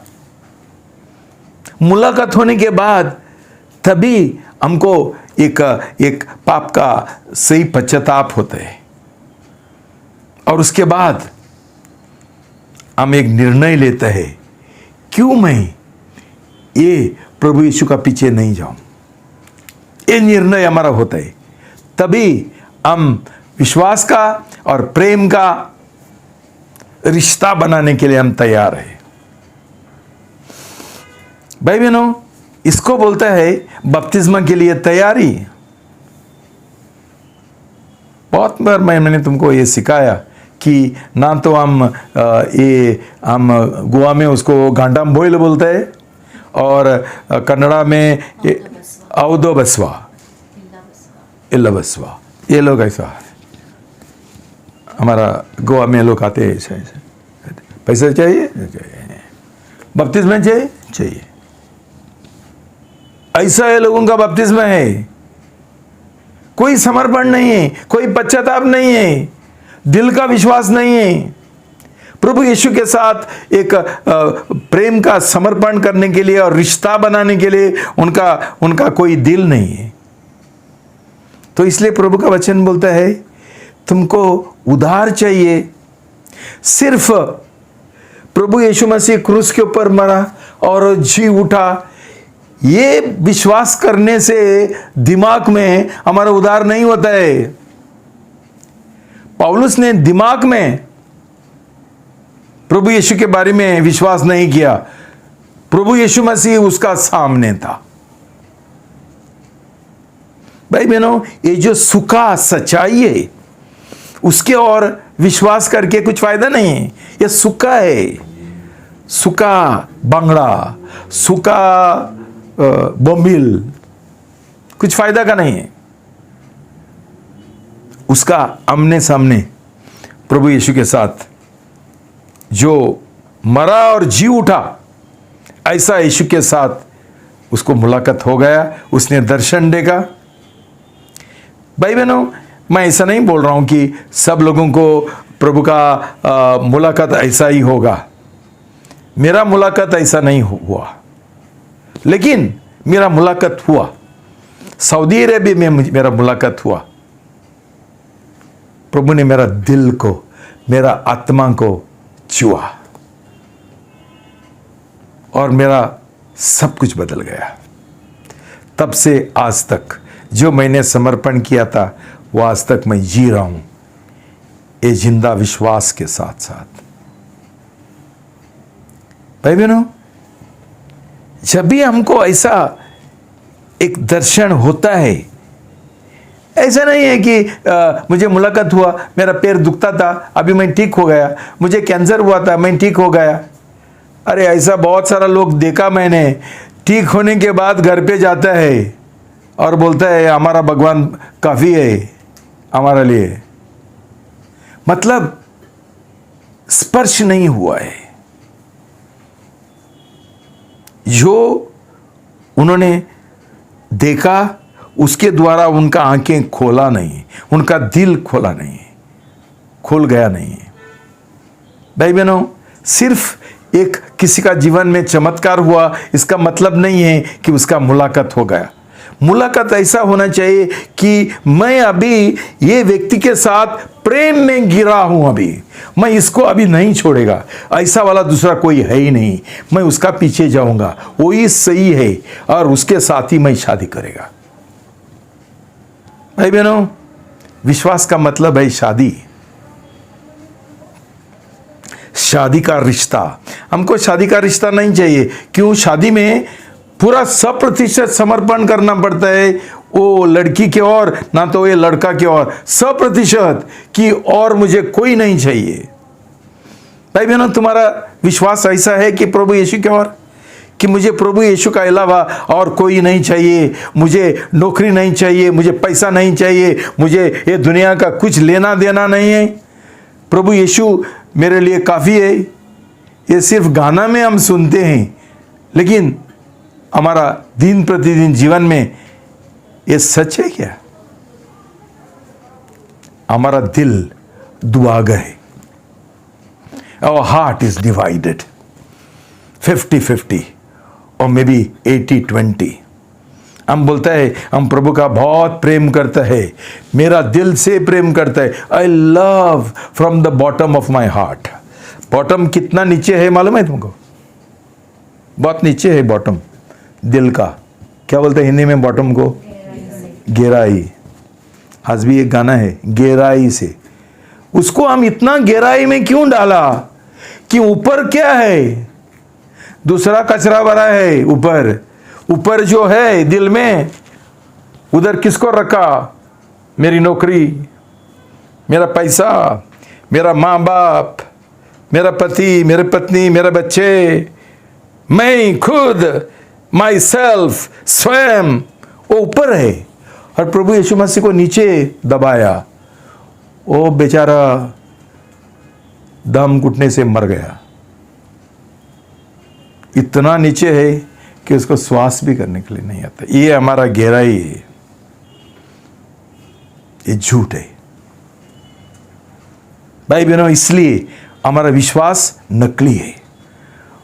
[SPEAKER 1] मुलाकात होने के बाद तभी हमको एक पाप का सही पश्चाताप होता है, और उसके बाद हम एक निर्णय लेते हैं, क्यों मैं ये प्रभु यीशु का पीछे नहीं जाऊं। ये निर्णय हमारा होता है, तभी हम विश्वास का और प्रेम का रिश्ता बनाने के लिए हम तैयार हैं। भाई बहनों, इसको बोलता है बपतिस्मा के लिए तैयारी। बहुत बार मैंने तुमको ये सिखाया कि ना तो हम गोवा में उसको गांडाम बोइल बोलते हैं, और कन्नड़ा में औदो बसवा, इल्ला बसवा। ये लोग ऐसा है, हमारा गोवा में लोग आते हैं ऐसे। पैसा चाहिए, बपतिस्मा चाहिए। ऐसा है लोगों का बपतिस्मा है। कोई समर्पण नहीं है, कोई पश्चाताप नहीं है, दिल का विश्वास नहीं है। प्रभु यीशु के साथ एक प्रेम का समर्पण करने के लिए और रिश्ता बनाने के लिए उनका कोई दिल नहीं है। तो इसलिए प्रभु का वचन बोलता है, तुमको उद्धार चाहिए। सिर्फ प्रभु यीशु मसीह क्रूस के ऊपर मरा और जी उठा, ये विश्वास करने से दिमाग में हमारा उद्धार नहीं होता है। पौलुस ने दिमाग में प्रभु यीशु के बारे में विश्वास नहीं किया, प्रभु यीशु मसीह उसका सामने था। भाई बहनों, ये जो सूखा सच्चाई है, उसके और विश्वास करके कुछ फायदा नहीं है। ये सूखा है, सूखा बांगड़ा, सूखा बोम्बिल, कुछ फायदा का नहीं है। उसका आमने सामने प्रभु यीशु के साथ जो मरा और जी उठा, ऐसा यीशु के साथ उसको मुलाकात हो गया, उसने दर्शन देगा। भाई बहनों, मैं ऐसा नहीं बोल रहा हूं कि सब लोगों को प्रभु का मुलाकात ऐसा ही होगा। मेरा मुलाकात ऐसा नहीं हुआ, लेकिन मेरा मुलाकात हुआ। सऊदी अरेबिया में मेरा मुलाकात हुआ। प्रभु ने मेरा दिल को, मेरा आत्मा को छुआ, और मेरा सब कुछ बदल गया। तब से आज तक जो मैंने समर्पण किया था, वो आज तक मैं जी रहा हूं, ये जिंदा विश्वास के साथ साथ। भाई बहनों, जब भी हमको ऐसा एक दर्शन होता है, ऐसा नहीं है कि मुझे मुलाकात हुआ, मेरा पैर दुखता था, अभी मैं ठीक हो गया, मुझे कैंसर हुआ था, मैं ठीक हो गया। अरे ऐसा बहुत सारा लोग देखा मैंने, ठीक होने के बाद घर पे जाता है और बोलता है हमारा भगवान काफ़ी है हमारे लिए। मतलब स्पर्श नहीं हुआ है। जो उन्होंने देखा, उसके द्वारा उनका आंखें खोला नहीं, उनका दिल खोला नहीं, खोल गया नहीं। भाई बहनों, सिर्फ एक किसी का जीवन में चमत्कार हुआ, इसका मतलब नहीं है कि उसका मुलाकात हो गया। मुलाकात ऐसा होना चाहिए कि मैं अभी ये व्यक्ति के साथ प्रेम में गिरा हूं, अभी मैं इसको अभी नहीं छोड़ेगा, ऐसा वाला दूसरा कोई है ही नहीं, मैं उसका पीछे जाऊंगा, वो ही सही है और उसके साथ ही मैं शादी करेगा। भाई बहनों, विश्वास का मतलब है शादी, शादी का रिश्ता। हमको शादी का रिश्ता नहीं चाहिए। क्यों? शादी में पूरा 100% समर्पण करना पड़ता है, वो लड़की के ओर ना तो ये लड़का के ओर, 100% कि और मुझे कोई नहीं चाहिए। भाई बहनों, तुम्हारा विश्वास ऐसा है कि प्रभु यीशु के ओर, कि मुझे प्रभु यीशु का अलावा और कोई नहीं चाहिए, मुझे नौकरी नहीं चाहिए, मुझे पैसा नहीं चाहिए, मुझे ये दुनिया का कुछ लेना देना नहीं है, प्रभु यीशु मेरे लिए काफ़ी है। ये सिर्फ गाना में हम सुनते हैं, लेकिन हमारा दिन प्रतिदिन जीवन में ये सच है क्या? हमारा दिल दुआगा है। Our heart is divided 50-50 और मे बी 80-20। हम बोलता है हम प्रभु का बहुत प्रेम करता है, मेरा दिल से प्रेम करता है, I love from the bottom of my heart. Bottom कितना नीचे है मालूम है तुमको? बहुत नीचे है बॉटम दिल का। क्या बोलते हैं हिंदी में बॉटम को? गहराई। आज भी एक गाना है, गहराई से। उसको हम इतना गहराई में क्यों डाला कि ऊपर क्या है? दूसरा कचरा भरा है ऊपर। ऊपर जो है दिल में, उधर किसको रखा? मेरी नौकरी, मेरा पैसा, मेरा माँ बाप, मेरा पति, मेरे पत्नी, मेरे बच्चे, मैं खुद, माई सेल्फ, स्वयं, वो ऊपर है। और प्रभु यीशु मसीह को नीचे दबाया, वो बेचारा दम घुटने से मर गया। इतना नीचे है कि उसको श्वास भी करने के लिए नहीं आता। ये हमारा गहराई है, ये झूठ है भाई बहनों। इसलिए हमारा विश्वास नकली है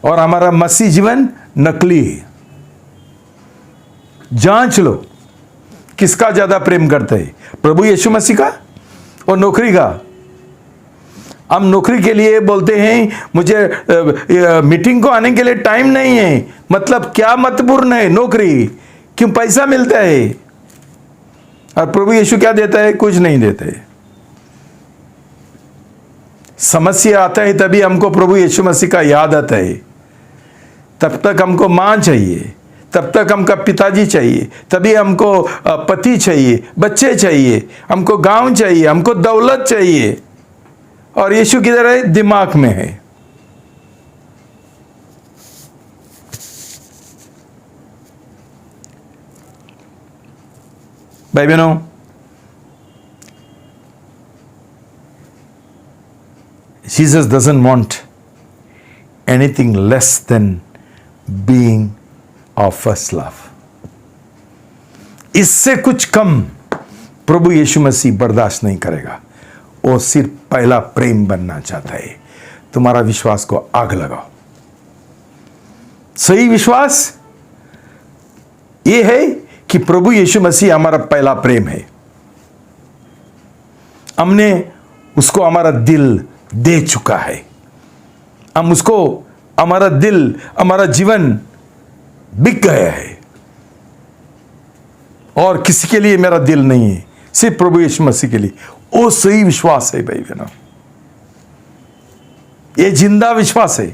[SPEAKER 1] और हमारा मसीह जीवन नकली है। जांच लो किसका ज्यादा प्रेम करते हैं, प्रभु यीशु मसीह का और नौकरी का। हम नौकरी के लिए बोलते हैं मुझे मीटिंग को आने के लिए टाइम नहीं है, मतलब क्या महत्वपूर्ण है नौकरी? क्यों? पैसा मिलता है। और प्रभु यीशु क्या देता है? कुछ नहीं देते। समस्या आता है तभी हमको प्रभु यीशु मसीह का याद आता है। तब तक हमको माँ चाहिए, तब तक हमका पिताजी चाहिए, तभी हमको पति चाहिए, बच्चे चाहिए, हमको गांव चाहिए, हमको दौलत चाहिए। और यीशु किधर है? दिमाग में है। भाई बहनों, Jesus doesn't want anything less than being our first love. इससे कुछ कम प्रभु यीशु मसीह बर्दाश्त नहीं करेगा। वो सिर्फ पहला प्रेम बनना चाहता है। तुम्हारा विश्वास को आग लगाओ। सही विश्वास ये है कि प्रभु यीशु मसीह हमारा पहला प्रेम है। हमने उसको हमारा दिल दे चुका है। हम उसको, हमारा दिल, हमारा जीवन बिक गया है और किसी के लिए मेरा दिल नहीं है, सिर्फ प्रभु यीशु मसीह के लिए। वो सही विश्वास है भाई बहनों, ये जिंदा विश्वास है।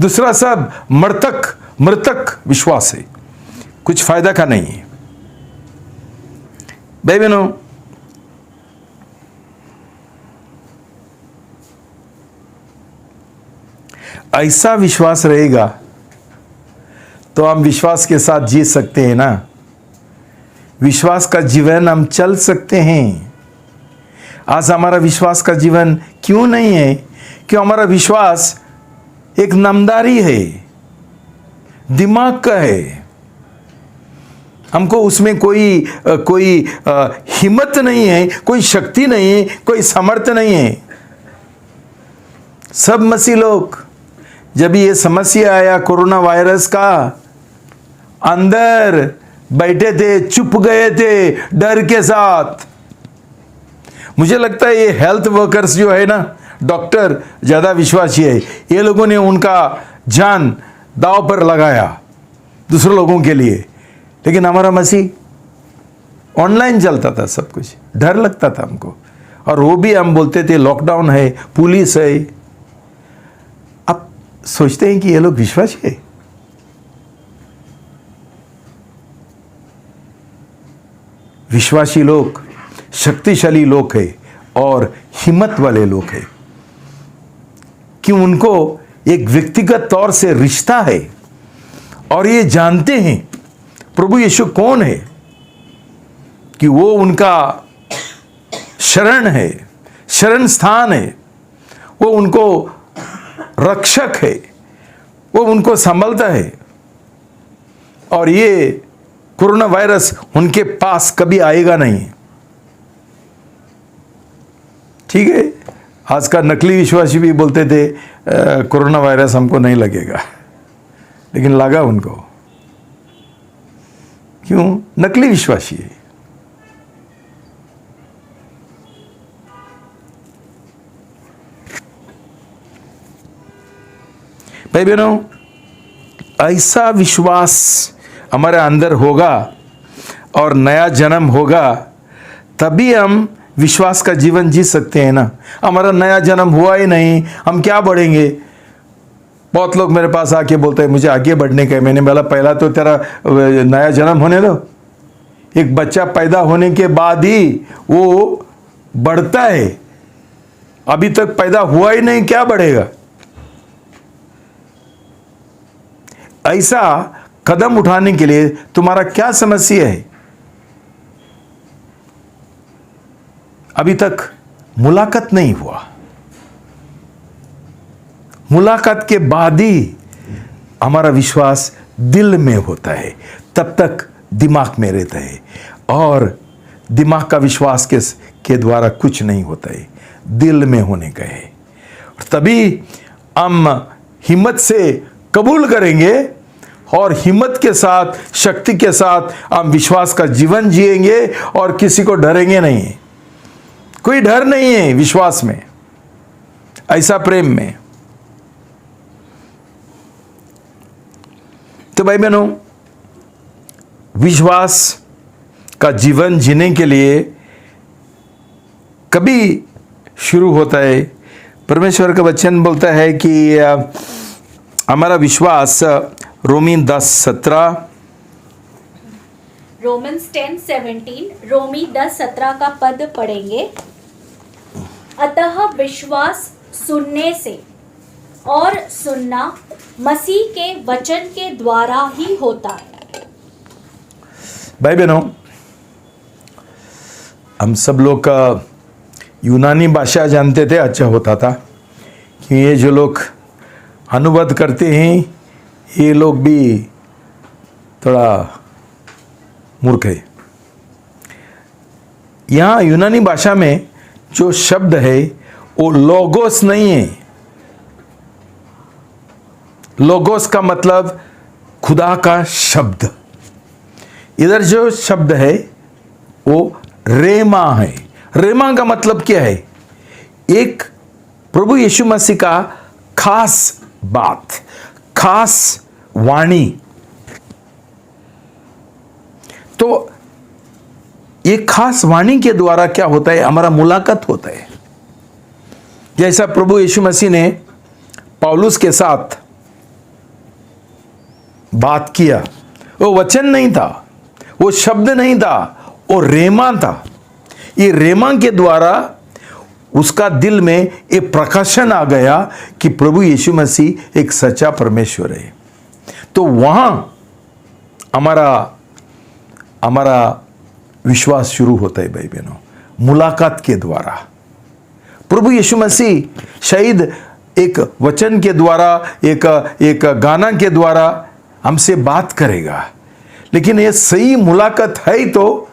[SPEAKER 1] दूसरा सब मृतक विश्वास है, कुछ फायदा का नहीं है। भाई बहनों, ऐसा विश्वास रहेगा तो हम विश्वास के साथ जी सकते हैं ना। विश्वास का जीवन हम चल सकते हैं। आज हमारा विश्वास का जीवन क्यों नहीं है? क्यों? हमारा विश्वास एक नामदारी है, दिमाग का है। हमको उसमें कोई हिम्मत नहीं है, कोई शक्ति नहीं है, कोई सामर्थ्य नहीं है। सब मसीह लोग, जब ये समस्या आया कोरोना वायरस का, अंदर बैठे थे, चुप गए थे डर के साथ। मुझे लगता है ये हेल्थ वर्कर्स जो है ना, डॉक्टर ज़्यादा विश्वासी है। ये लोगों ने उनका जान दांव पर लगाया दूसरे लोगों के लिए। लेकिन हमारा मसीह ऑनलाइन चलता था सब कुछ, डर लगता था हमको। और वो भी हम बोलते थे लॉकडाउन है, पुलिस है। अब सोचते हैं कि ये लोग विश्वासी है। विश्वासी लोग शक्तिशाली लोग हैं और हिम्मत वाले लोग हैं कि उनको एक व्यक्तिगत तौर से रिश्ता है और ये जानते हैं प्रभु यीशु कौन है, कि वो उनका शरण है, शरण स्थान है, वो उनको रक्षक है, वो उनको संभलता है। और ये कोरोना वायरस उनके पास कभी आएगा नहीं। ठीक है, आज का नकली विश्वासी भी बोलते थे कोरोना वायरस हमको नहीं लगेगा, लेकिन लगा उनको। क्यों? नकली विश्वासी है। भाई बहनों, ऐसा विश्वास हमारे अंदर होगा और नया जन्म होगा, तभी हम विश्वास का जीवन जी सकते हैं ना। हमारा नया जन्म हुआ ही नहीं, हम क्या बढ़ेंगे? बहुत लोग मेरे पास आके बोलते हैं मुझे आगे बढ़ने का है। मैंने बोला पहला तो तेरा नया जन्म होने दो। एक बच्चा पैदा होने के बाद ही वो बढ़ता है, अभी तक पैदा हुआ ही नहीं, क्या बढ़ेगा? ऐसा कदम उठाने के लिए तुम्हारा क्या समस्या है? अभी तक मुलाकात नहीं हुआ। मुलाकात के बाद ही हमारा विश्वास दिल में होता है, तब तक दिमाग में रहता है। और दिमाग का विश्वास के द्वारा कुछ नहीं होता है, दिल में होने का है। तभी हम हिम्मत से कबूल करेंगे और हिम्मत के साथ, शक्ति के साथ हम विश्वास का जीवन जिएंगे और किसी को डरेंगे नहीं। कोई डर नहीं है विश्वास में, ऐसा प्रेम में। तो भाई बहनों, विश्वास का जीवन जीने के लिए कभी शुरू होता है। परमेश्वर का वचन बोलता है कि हमारा विश्वास रोमी 10:17,
[SPEAKER 2] रोमन्स 10:17, रोमी 10:17 का पद पढ़ेंगे। अतः विश्वास सुनने से और सुनना मसीह के वचन के द्वारा ही होता है।
[SPEAKER 1] भाई बहनों, हम सब लोग का यूनानी भाषा जानते थे, अच्छा होता था कि ये जो लोग अनुवाद करते हैं ये लोग भी थोड़ा मूर्ख है। यहाँ यूनानी भाषा में जो शब्द है वो लोगोस नहीं है। लोगोस का मतलब खुदा का शब्द। इधर जो शब्द है वो रेमा है। रेमा का मतलब क्या है? एक प्रभु यीशु मसीह का खास बात, खास वाणी। तो ये खास वाणी के द्वारा क्या होता है? हमारा मुलाकात होता है। जैसा प्रभु यीशु मसीह ने पौलुस के साथ बात किया, वो वचन नहीं था, वो शब्द नहीं था, वो रेमा था। ये रेमा के द्वारा उसका दिल में एक प्रकाशन आ गया कि प्रभु यीशु मसीह एक सच्चा परमेश्वर है। तो वहां हमारा विश्वास शुरू होता है भाई बहनों, मुलाकात के द्वारा। प्रभु यीशु मसीह शायद एक वचन के द्वारा, एक गाना के द्वारा हमसे बात करेगा, लेकिन ये सही मुलाकात है तो,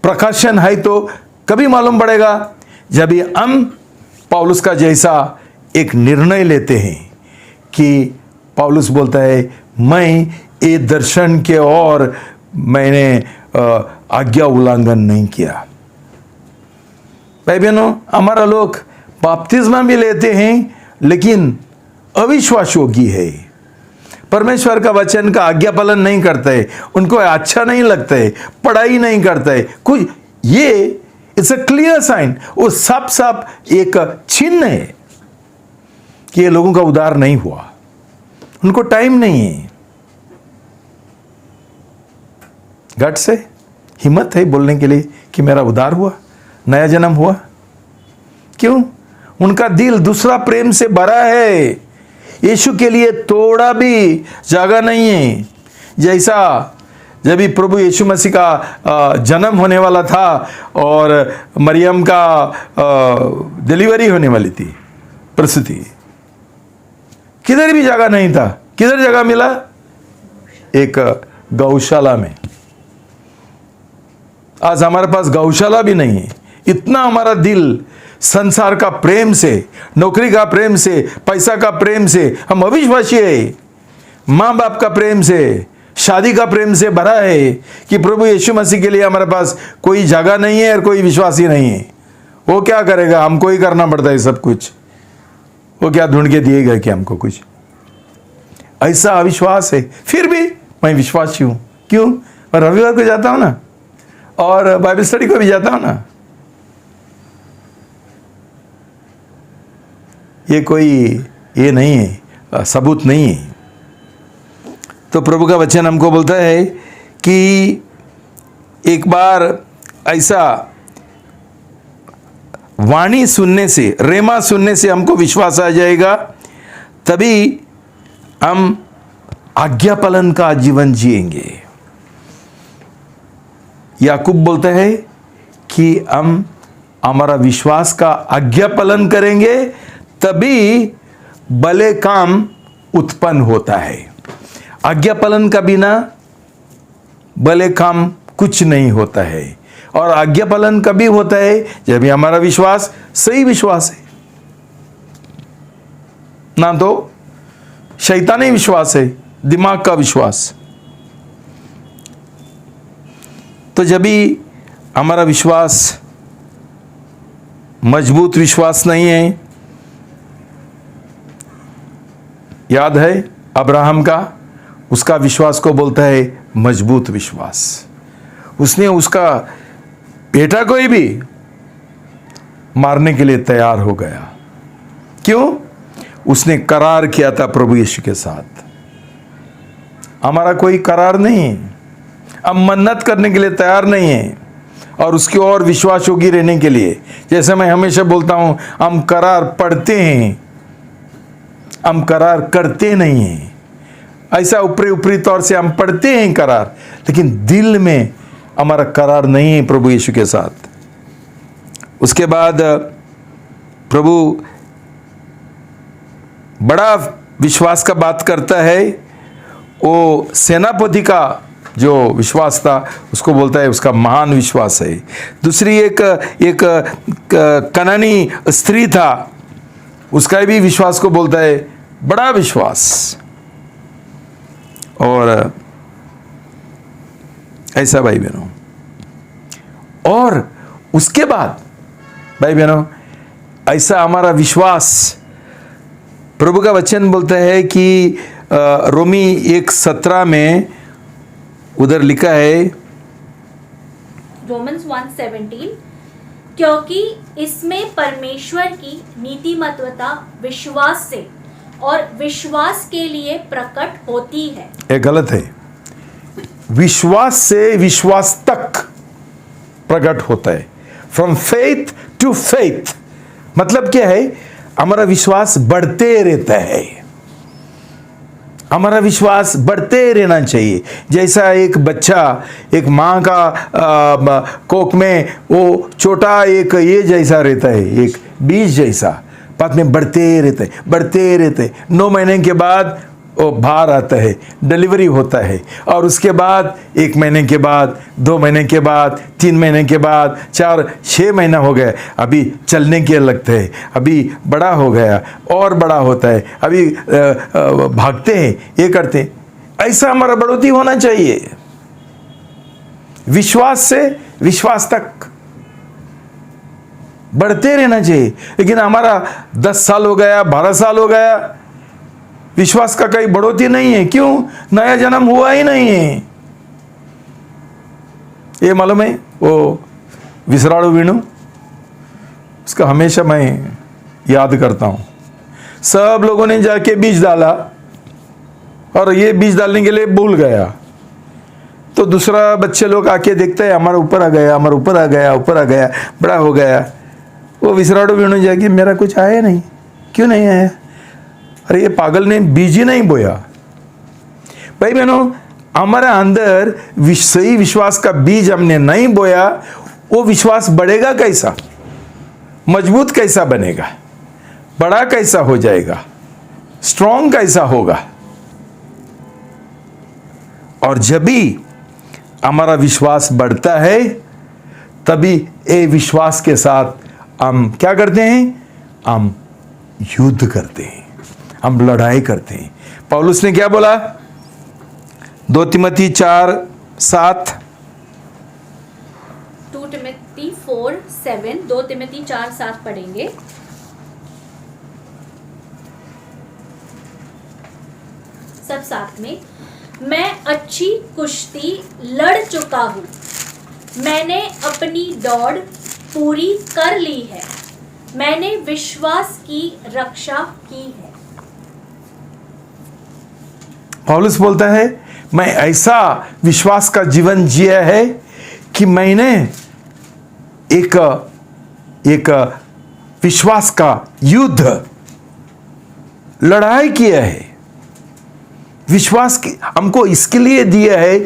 [SPEAKER 1] प्रकाशन है तो कभी मालूम पड़ेगा जब हम पौलुस का जैसा एक निर्णय लेते हैं कि पौलुस बोलता है मैं ये दर्शन के और मैंने आज्ञा उल्लंघन नहीं किया। भाई बहनों, हमारा लोग बपतिस्मा भी लेते हैं लेकिन अविश्वास योगी है, परमेश्वर का वचन का आज्ञा पालन नहीं करता है, उनको अच्छा नहीं लगता है, पढ़ाई नहीं करता है कुछ। ये इट्स अ क्लियर साइन, वो सब एक चिन्ह है कि ये लोगों का उद्धार नहीं हुआ, उनको टाइम नहीं है, गट से हिम्मत है बोलने के लिए कि मेरा उद्धार हुआ, नया जन्म हुआ। क्यों? उनका दिल दूसरा प्रेम से भरा है, यीशु के लिए थोड़ा भी जगह नहीं है। जैसा जब भी प्रभु यीशु मसीह का जन्म होने वाला था और मरियम का डिलीवरी होने वाली थी, प्रसूति, किधर भी जगह नहीं था। किधर जगह मिला? एक गौशाला में। आज हमारे पास गौशाला भी नहीं है। इतना हमारा दिल संसार का प्रेम से, नौकरी का प्रेम से, पैसा का प्रेम से, हम अविश्वासी है, माँ बाप का प्रेम से, शादी का प्रेम से भरा है कि प्रभु यीशु मसीह के लिए हमारे पास कोई जगह नहीं है और कोई विश्वासी नहीं है। वो क्या करेगा? हमको ही करना पड़ता है सब कुछ। वो क्या ढूंढ के दिएगा कि हमको कुछ? ऐसा अविश्वास है। फिर भी मैं विश्वासी हूं। क्यों? मैं रविवार को जाता हूं ना, और बाइबल स्टडी को भी जाता हूं ना। ये कोई ये नहीं है, सबूत नहीं है। तो प्रभु का वचन हमको बोलता है कि एक बार ऐसा वाणी सुनने से, रेमा सुनने से हमको विश्वास आ जाएगा, तभी हम आज्ञा पालन का जीवन जिएंगे। याकूब बोलता है कि हम हमारा विश्वास का आज्ञा पालन करेंगे तभी भले काम उत्पन्न होता है। आज्ञा पालन का बिना भले काम कुछ नहीं होता है। और आज्ञा पालन कभी होता है जब भी हमारा विश्वास सही विश्वास है, ना तो शैतानी विश्वास है, दिमाग का विश्वास। तो जब भी हमारा विश्वास मजबूत विश्वास नहीं है, याद है अब्राहम का, उसका विश्वास को बोलता है मजबूत विश्वास। उसने उसका बेटा को ही भी मारने के लिए तैयार हो गया। क्यों? उसने करार किया था प्रभु यीशु के साथ। हमारा कोई करार नहीं है, हम मन्नत करने के लिए तैयार नहीं है और उसकी और विश्वास योगी रहने के लिए। जैसे मैं हमेशा बोलता हूं, हम करार पढ़ते हैं, हम करार करते नहीं हैं। ऐसा ऊपरी तौर से हम पढ़ते हैं करार, लेकिन दिल में हमारा करार नहीं है प्रभु यीशु के साथ। उसके बाद प्रभु बड़ा विश्वास का बात करता है। वो सेनापति का जो विश्वास था उसको बोलता है उसका महान विश्वास है। दूसरी एक कनानी स्त्री था, उसका भी विश्वास को बोलता है बड़ा विश्वास। और ऐसा भाई बहनों, और उसके बाद भाई बहनों ऐसा हमारा विश्वास, प्रभु का वचन बोलता है कि रोमी 1:17 में उधर लिखा है,
[SPEAKER 2] रोमन्स 1:17, क्योंकि इसमें परमेश्वर की नीतिमत्वता विश्वास से और विश्वास के लिए प्रकट होती है।
[SPEAKER 1] ये गलत है। विश्वास से विश्वास तक प्रकट होता है। फ्रॉम फेथ टू फेथ मतलब क्या है? हमारा विश्वास बढ़ते रहता है। हमारा विश्वास बढ़ते रहना चाहिए। जैसा एक बच्चा एक माँ का कोख में वो छोटा एक ये जैसा रहता है, एक बीज जैसा, बाद में बढ़ते रहते 9 महीने के बाद वो बाहर आता है, डिलीवरी होता है, और उसके बाद 1 महीने के बाद, 2 महीने के बाद, 3 महीने के बाद, 4-6 महीना हो गया, अभी चलने के लगता है, अभी बड़ा हो गया और बड़ा होता है, अभी भागते हैं, ये करते हैं। ऐसा हमारा बढ़ोतरी होना चाहिए, विश्वास से विश्वास तक बढ़ते रहना चाहिए। लेकिन हमारा 10 साल हो गया, 12 साल हो गया, विश्वास का कहीं बढ़ोतरी नहीं है। क्यों? नया जन्म हुआ ही नहीं है। ये मालूम है वो विसराड़ू वीणु, उसका हमेशा मैं याद करता हूं। सब लोगों ने जाके बीज डाला और ये बीज डालने के लिए भूल गया, तो दूसरा बच्चे लोग आके देखते हैं हमारे ऊपर आ गया, हमारे ऊपर आ गया, ऊपर आ गया, बड़ा हो गया। वो विसराड़ू वीणु जाके मेरा कुछ आया नहीं, क्यों नहीं आया? अरे ये पागल ने बीज ही नहीं बोया। भाई बहनों, हमारे अंदर सही विश्वास का बीज हमने नहीं बोया, वो विश्वास बढ़ेगा कैसा? मजबूत कैसा बनेगा? बड़ा कैसा हो जाएगा? स्ट्रांग कैसा होगा? और जब भी हमारा विश्वास बढ़ता है, तभी ये विश्वास के साथ हम क्या करते हैं? हम युद्ध करते हैं, हम लड़ाई करते हैं। पौलुस ने क्या बोला? 2 तिमोथी 4:7,
[SPEAKER 2] 2 तिमोथी 4:7, 2 तिमोथी 4:7 पढ़ेंगे। सब साथ में। मैं अच्छी कुश्ती लड़ चुका हूं, मैंने अपनी दौड़ पूरी कर ली है, मैंने विश्वास की रक्षा की है।
[SPEAKER 1] पौलुस बोलता है, मैं ऐसा विश्वास का जीवन जिया है कि मैंने एक विश्वास का युद्ध लड़ाई किया है। विश्वास की हमको इसके लिए दिया है,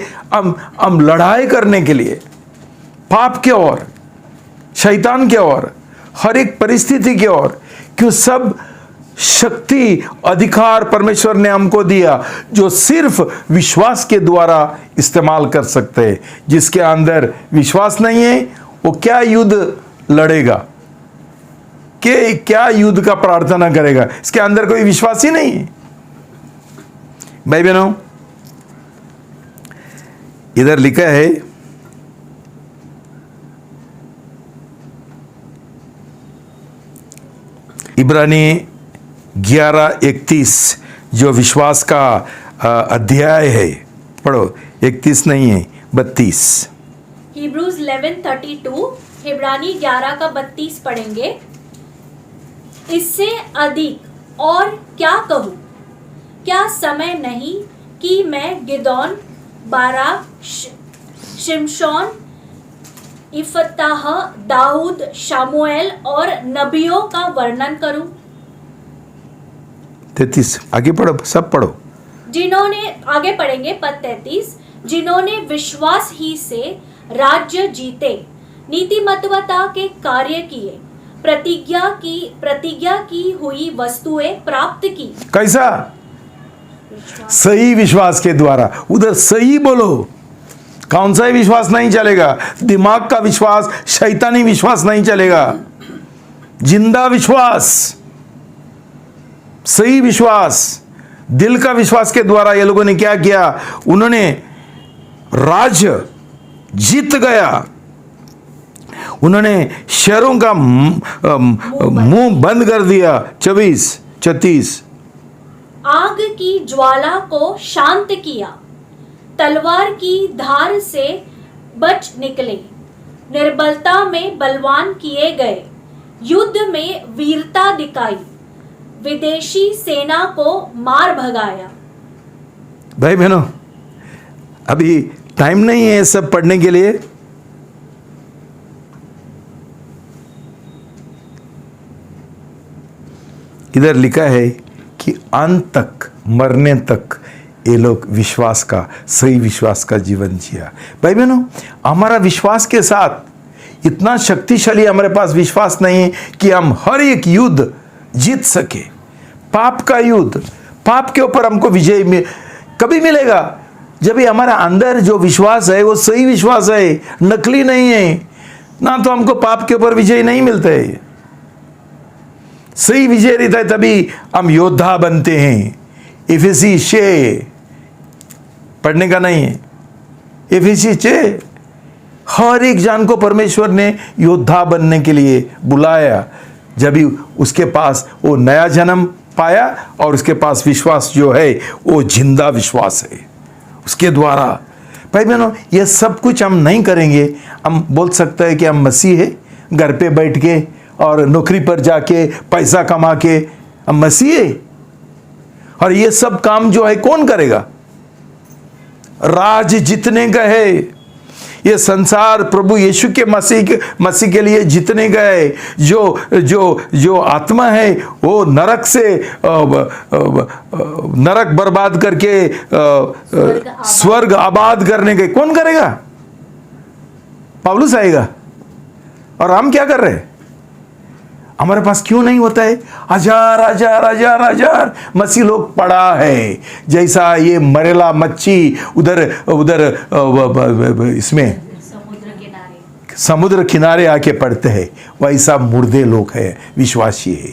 [SPEAKER 1] हम लड़ाई करने के लिए, पाप के ओर, शैतान के ओर, हर एक परिस्थिति के ओर। क्यों? सब शक्ति, अधिकार परमेश्वर ने हमको दिया, जो सिर्फ विश्वास के द्वारा इस्तेमाल कर सकते हैं। जिसके अंदर विश्वास नहीं है, वो क्या युद्ध लड़ेगा? क्या युद्ध का प्रार्थना करेगा? इसके अंदर कोई विश्वास ही नहीं है। भाई बहनों, इधर लिखा है, इब्रानी 11:31, जो विश्वास का अध्याय है। पढ़ो, 31 नहीं है, 32।
[SPEAKER 2] Hebrews 11:32, हिब्रानी 11 का 32 पढ़ेंगे। इससे अधिक और क्या कहूँ? क्या समय नहीं कि मैं गिदोन, बाराक, शिमशोन, इफ्ताह, दाऊद, शामुएल और नबियों का वर्णन करूं?
[SPEAKER 1] 33 आगे पढ़ो, सब पढ़ो।
[SPEAKER 2] जिन्होंने, आगे पढ़ेंगे पद 33, जिन्होंने विश्वास ही से राज्य जीते, नीतिमत्वता के कार्य किए, प्रतिज्ञा की हुई वस्तुएं प्राप्त की।
[SPEAKER 1] कैसा? सही विश्वास के द्वारा। उधर सही बोलो, कौन सा ही विश्वास नहीं चलेगा? दिमाग का विश्वास, शैतानी विश्वास नहीं चलेगा। जिंदा विश्वास, सही विश्वास, दिल का विश्वास के द्वारा ये लोगों ने क्या किया? उन्होंने राज्य जीत गया, उन्होंने शहरों का मुंह बंद कर दिया। 24-36,
[SPEAKER 2] आग की ज्वाला को शांत किया, तलवार की धार से बच निकले, निर्बलता में बलवान किए गए, युद्ध में वीरता दिखाई, विदेशी सेना को मार भगाया।
[SPEAKER 1] भाई बहनों, अभी टाइम नहीं है सब पढ़ने के लिए। इधर लिखा है कि अंत तक, मरने तक ये लोग विश्वास का, सही विश्वास का जीवन जिया। भाई बहनों, हमारा विश्वास के साथ इतना शक्तिशाली हमारे पास विश्वास नहीं है कि हम हर एक युद्ध जीत सके। पाप का युद्ध, पाप के ऊपर हमको विजय कभी मिलेगा जब भी हमारा अंदर जो विश्वास है वो सही विश्वास है, नकली नहीं है। ना तो हमको पाप के ऊपर विजय नहीं मिलता है। सही विजय रहता है तभी हम योद्धा बनते हैं। इफिसी 6 पढ़ने का नहीं है। एफिसी 6, हर एक जान को परमेश्वर ने योद्धा बनने के लिए बुलाया, जब भी उसके पास वो नया जन्म पाया और उसके पास विश्वास जो है वो जिंदा विश्वास है उसके द्वारा। भाई बहनों, ये सब कुछ हम नहीं करेंगे। हम बोल सकते हैं कि हम मसीह है, घर पे बैठ के और नौकरी पर जाके पैसा कमा के हम मसीह है। और ये सब काम जो है कौन करेगा? राज जितने गए, ये संसार प्रभु यीशु के मसीह के लिए जितने गए, जो आत्मा है वो नरक से नरक बर्बाद करके स्वर्ग आबाद करने गए, कौन करेगा? पौलुस आएगा। और हम क्या कर रहे हैं? हमारे पास क्यों नहीं होता है? हजार हजार हजार हजार मसीह लोग पड़ा है, जैसा ये मरेला मच्छी उधर इसमें समुद्र किनारे आके पड़ते हैं, वैसा मुर्दे लोग हैं, विश्वासी है।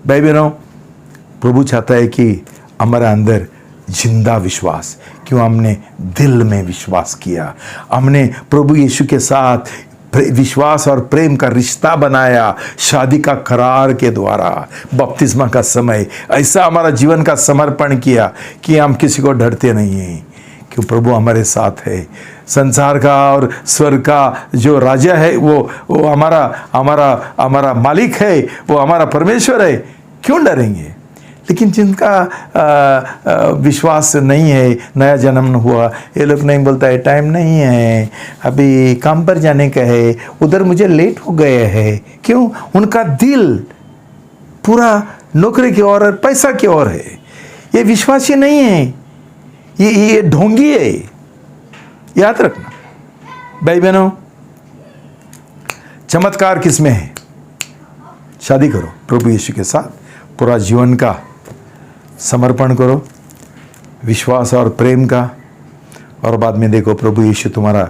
[SPEAKER 1] भाई बहनों, प्रभु चाहता है कि हमारे अंदर जिंदा विश्वास, क्यों हमने दिल में विश्वास किया, हमने प्रभु यीशु के साथ विश्वास और प्रेम का रिश्ता बनाया, शादी का करार के द्वारा, बपतिस्मा का समय, ऐसा हमारा जीवन का समर्पण किया कि हम किसी को डरते नहीं हैं, क्यों प्रभु हमारे साथ है। संसार का और स्वर्ग का जो राजा है वो हमारा मालिक है, वो हमारा परमेश्वर है, क्यों डरेंगे? लेकिन जिनका विश्वास नहीं है, नया जन्म न हुआ, ये लोग नहीं बोलता है टाइम नहीं है, अभी काम पर जाने का है, उधर मुझे लेट हो गए है। क्यों? उनका दिल पूरा नौकरी की ओर और पैसा की ओर है। ये विश्वासी नहीं है, ये ढोंगी है। याद रखना भाई बहनों, चमत्कार किसमें है? शादी करो प्रभु यीशु के साथ, पूरा जीवन का समर्पण करो, विश्वास और प्रेम का, और बाद में देखो प्रभु यीशु तुम्हारा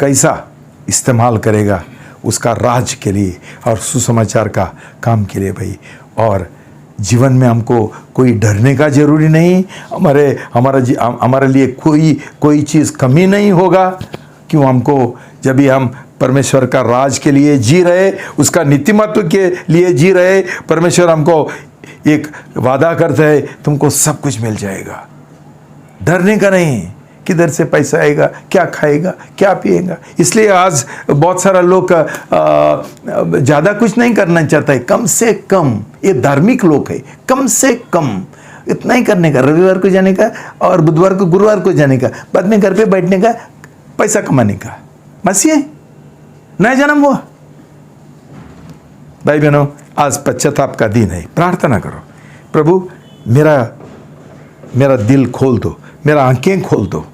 [SPEAKER 1] कैसा इस्तेमाल करेगा उसका राज के लिए और सुसमाचार का काम के लिए भाई। और जीवन में हमको कोई डरने का जरूरी नहीं, हमारे लिए कोई चीज़ कमी नहीं होगा। क्यों? हमको जब भी हम परमेश्वर का राज के लिए जी रहे, उसका नीतिमत्व के लिए जी रहे, परमेश्वर हमको एक वादा करता है, तुमको सब कुछ मिल जाएगा। डरने का नहीं, किधर से पैसा आएगा, क्या खाएगा, क्या पिएगा। इसलिए आज बहुत सारा लोग ज़्यादा कुछ नहीं करना चाहता है, कम से कम। ये धार्मिक लोग है, कम से कम इतना ही करने का, रविवार को जाने का और बुधवार को गुरुवार को जाने का, बाद में घर पे बैठने का, पैसा कमाने का। मसीह नया जन्म हुआ। भाई बहनों, आज पश्चाताप का दिन है। प्रार्थना करो, प्रभु मेरा दिल खोल दो, मेरा आंखें खोल दो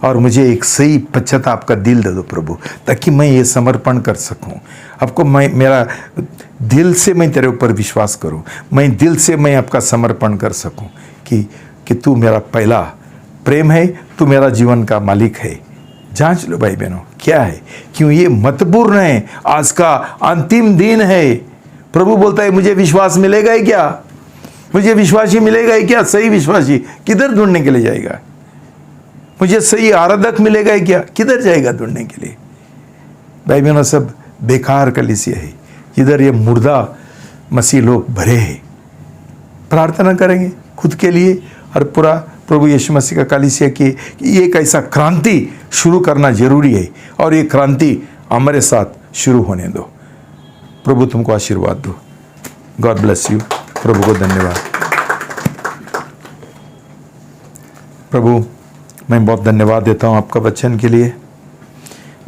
[SPEAKER 1] और मुझे एक सही पश्चाताप का दिल दे दो प्रभु, ताकि मैं ये समर्पण कर सकूं आपको। मेरा दिल से मैं तेरे ऊपर विश्वास करूं, मैं दिल से मैं आपका समर्पण कर सकूं कि तू मेरा पहला प्रेम है, तू मेरा जीवन का मालिक है। जांच लो भाई बहनों, क्या है? क्यों ये महत्वपूर्ण है, आज का अंतिम दिन है। प्रभु बोलता है मुझे विश्वास मिलेगा ही क्या? मुझे विश्वासी मिलेगा ही क्या? सही विश्वासी किधर ढूंढने के लिए जाएगा? मुझे सही आराधक मिलेगा ही क्या? किधर जाएगा ढूंढने के लिए? भाई बहनों, सब बेकार कलीसिया है, इधर ये मुर्दा मसीह लोग भरे हैं। प्रार्थना करेंगे खुद के लिए और पूरा प्रभु यीशु मसीह का कलीसिया की एक ऐसा क्रांति शुरू करना जरूरी है, और ये क्रांति हमारे साथ शुरू होने दो। प्रभु तुमको आशीर्वाद दो। God bless you. प्रभु को धन्यवाद। प्रभु, मैं बहुत धन्यवाद देता हूँ आपका वचन के लिए,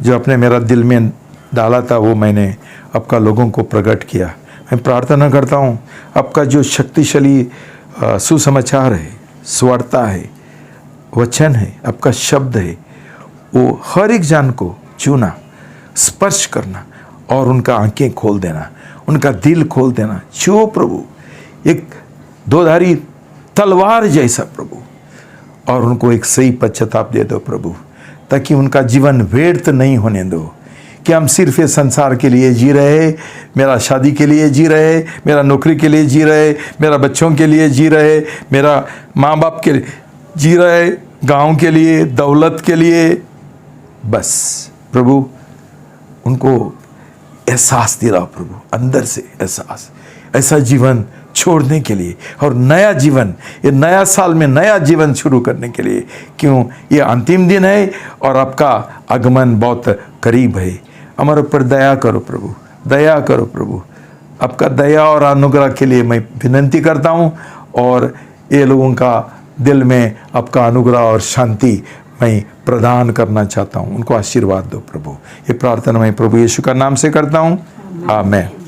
[SPEAKER 1] जो आपने मेरा दिल में डाला था वो मैंने आपका लोगों को प्रकट किया। मैं प्रार्थना करता हूँ आपका जो शक्तिशाली सुसमाचार है, स्वार्ता है, वचन है, आपका शब्द है, वो हर एक जान को छूना, स्पर्श करना और उनका आंखें खोल देना, उनका दिल खोल देना। छुओ प्रभु, एक दोधारी तलवार जैसा प्रभु, और उनको एक सही पश्चाताप दे दो प्रभु, ताकि उनका जीवन व्यर्थ नहीं होने दो कि हम सिर्फ ये संसार के लिए जी रहे, मेरा शादी के लिए जी रहे, मेरा नौकरी के लिए जी रहे, मेरा बच्चों के लिए जी रहे, मेरा माँ बाप के लिए जी रहे, गांव के लिए, दौलत के लिए, बस प्रभु उनको एहसास दिलाओ प्रभु, अंदर से एहसास, ऐसा जीवन छोड़ने के लिए और नया जीवन, ये नया साल में नया जीवन शुरू करने के लिए। क्यों? ये अंतिम दिन है और आपका आगमन बहुत करीब है। हमारे ऊपर दया करो प्रभु, दया करो प्रभु। आपका दया और अनुग्रह के लिए मैं विनती करता हूँ और ये लोगों का दिल में आपका अनुग्रह और शांति मैं प्रदान करना चाहता हूँ। उनको आशीर्वाद दो प्रभु। ये प्रार्थना मैं प्रभु यीशु का नाम से करता हूँ, आमीन।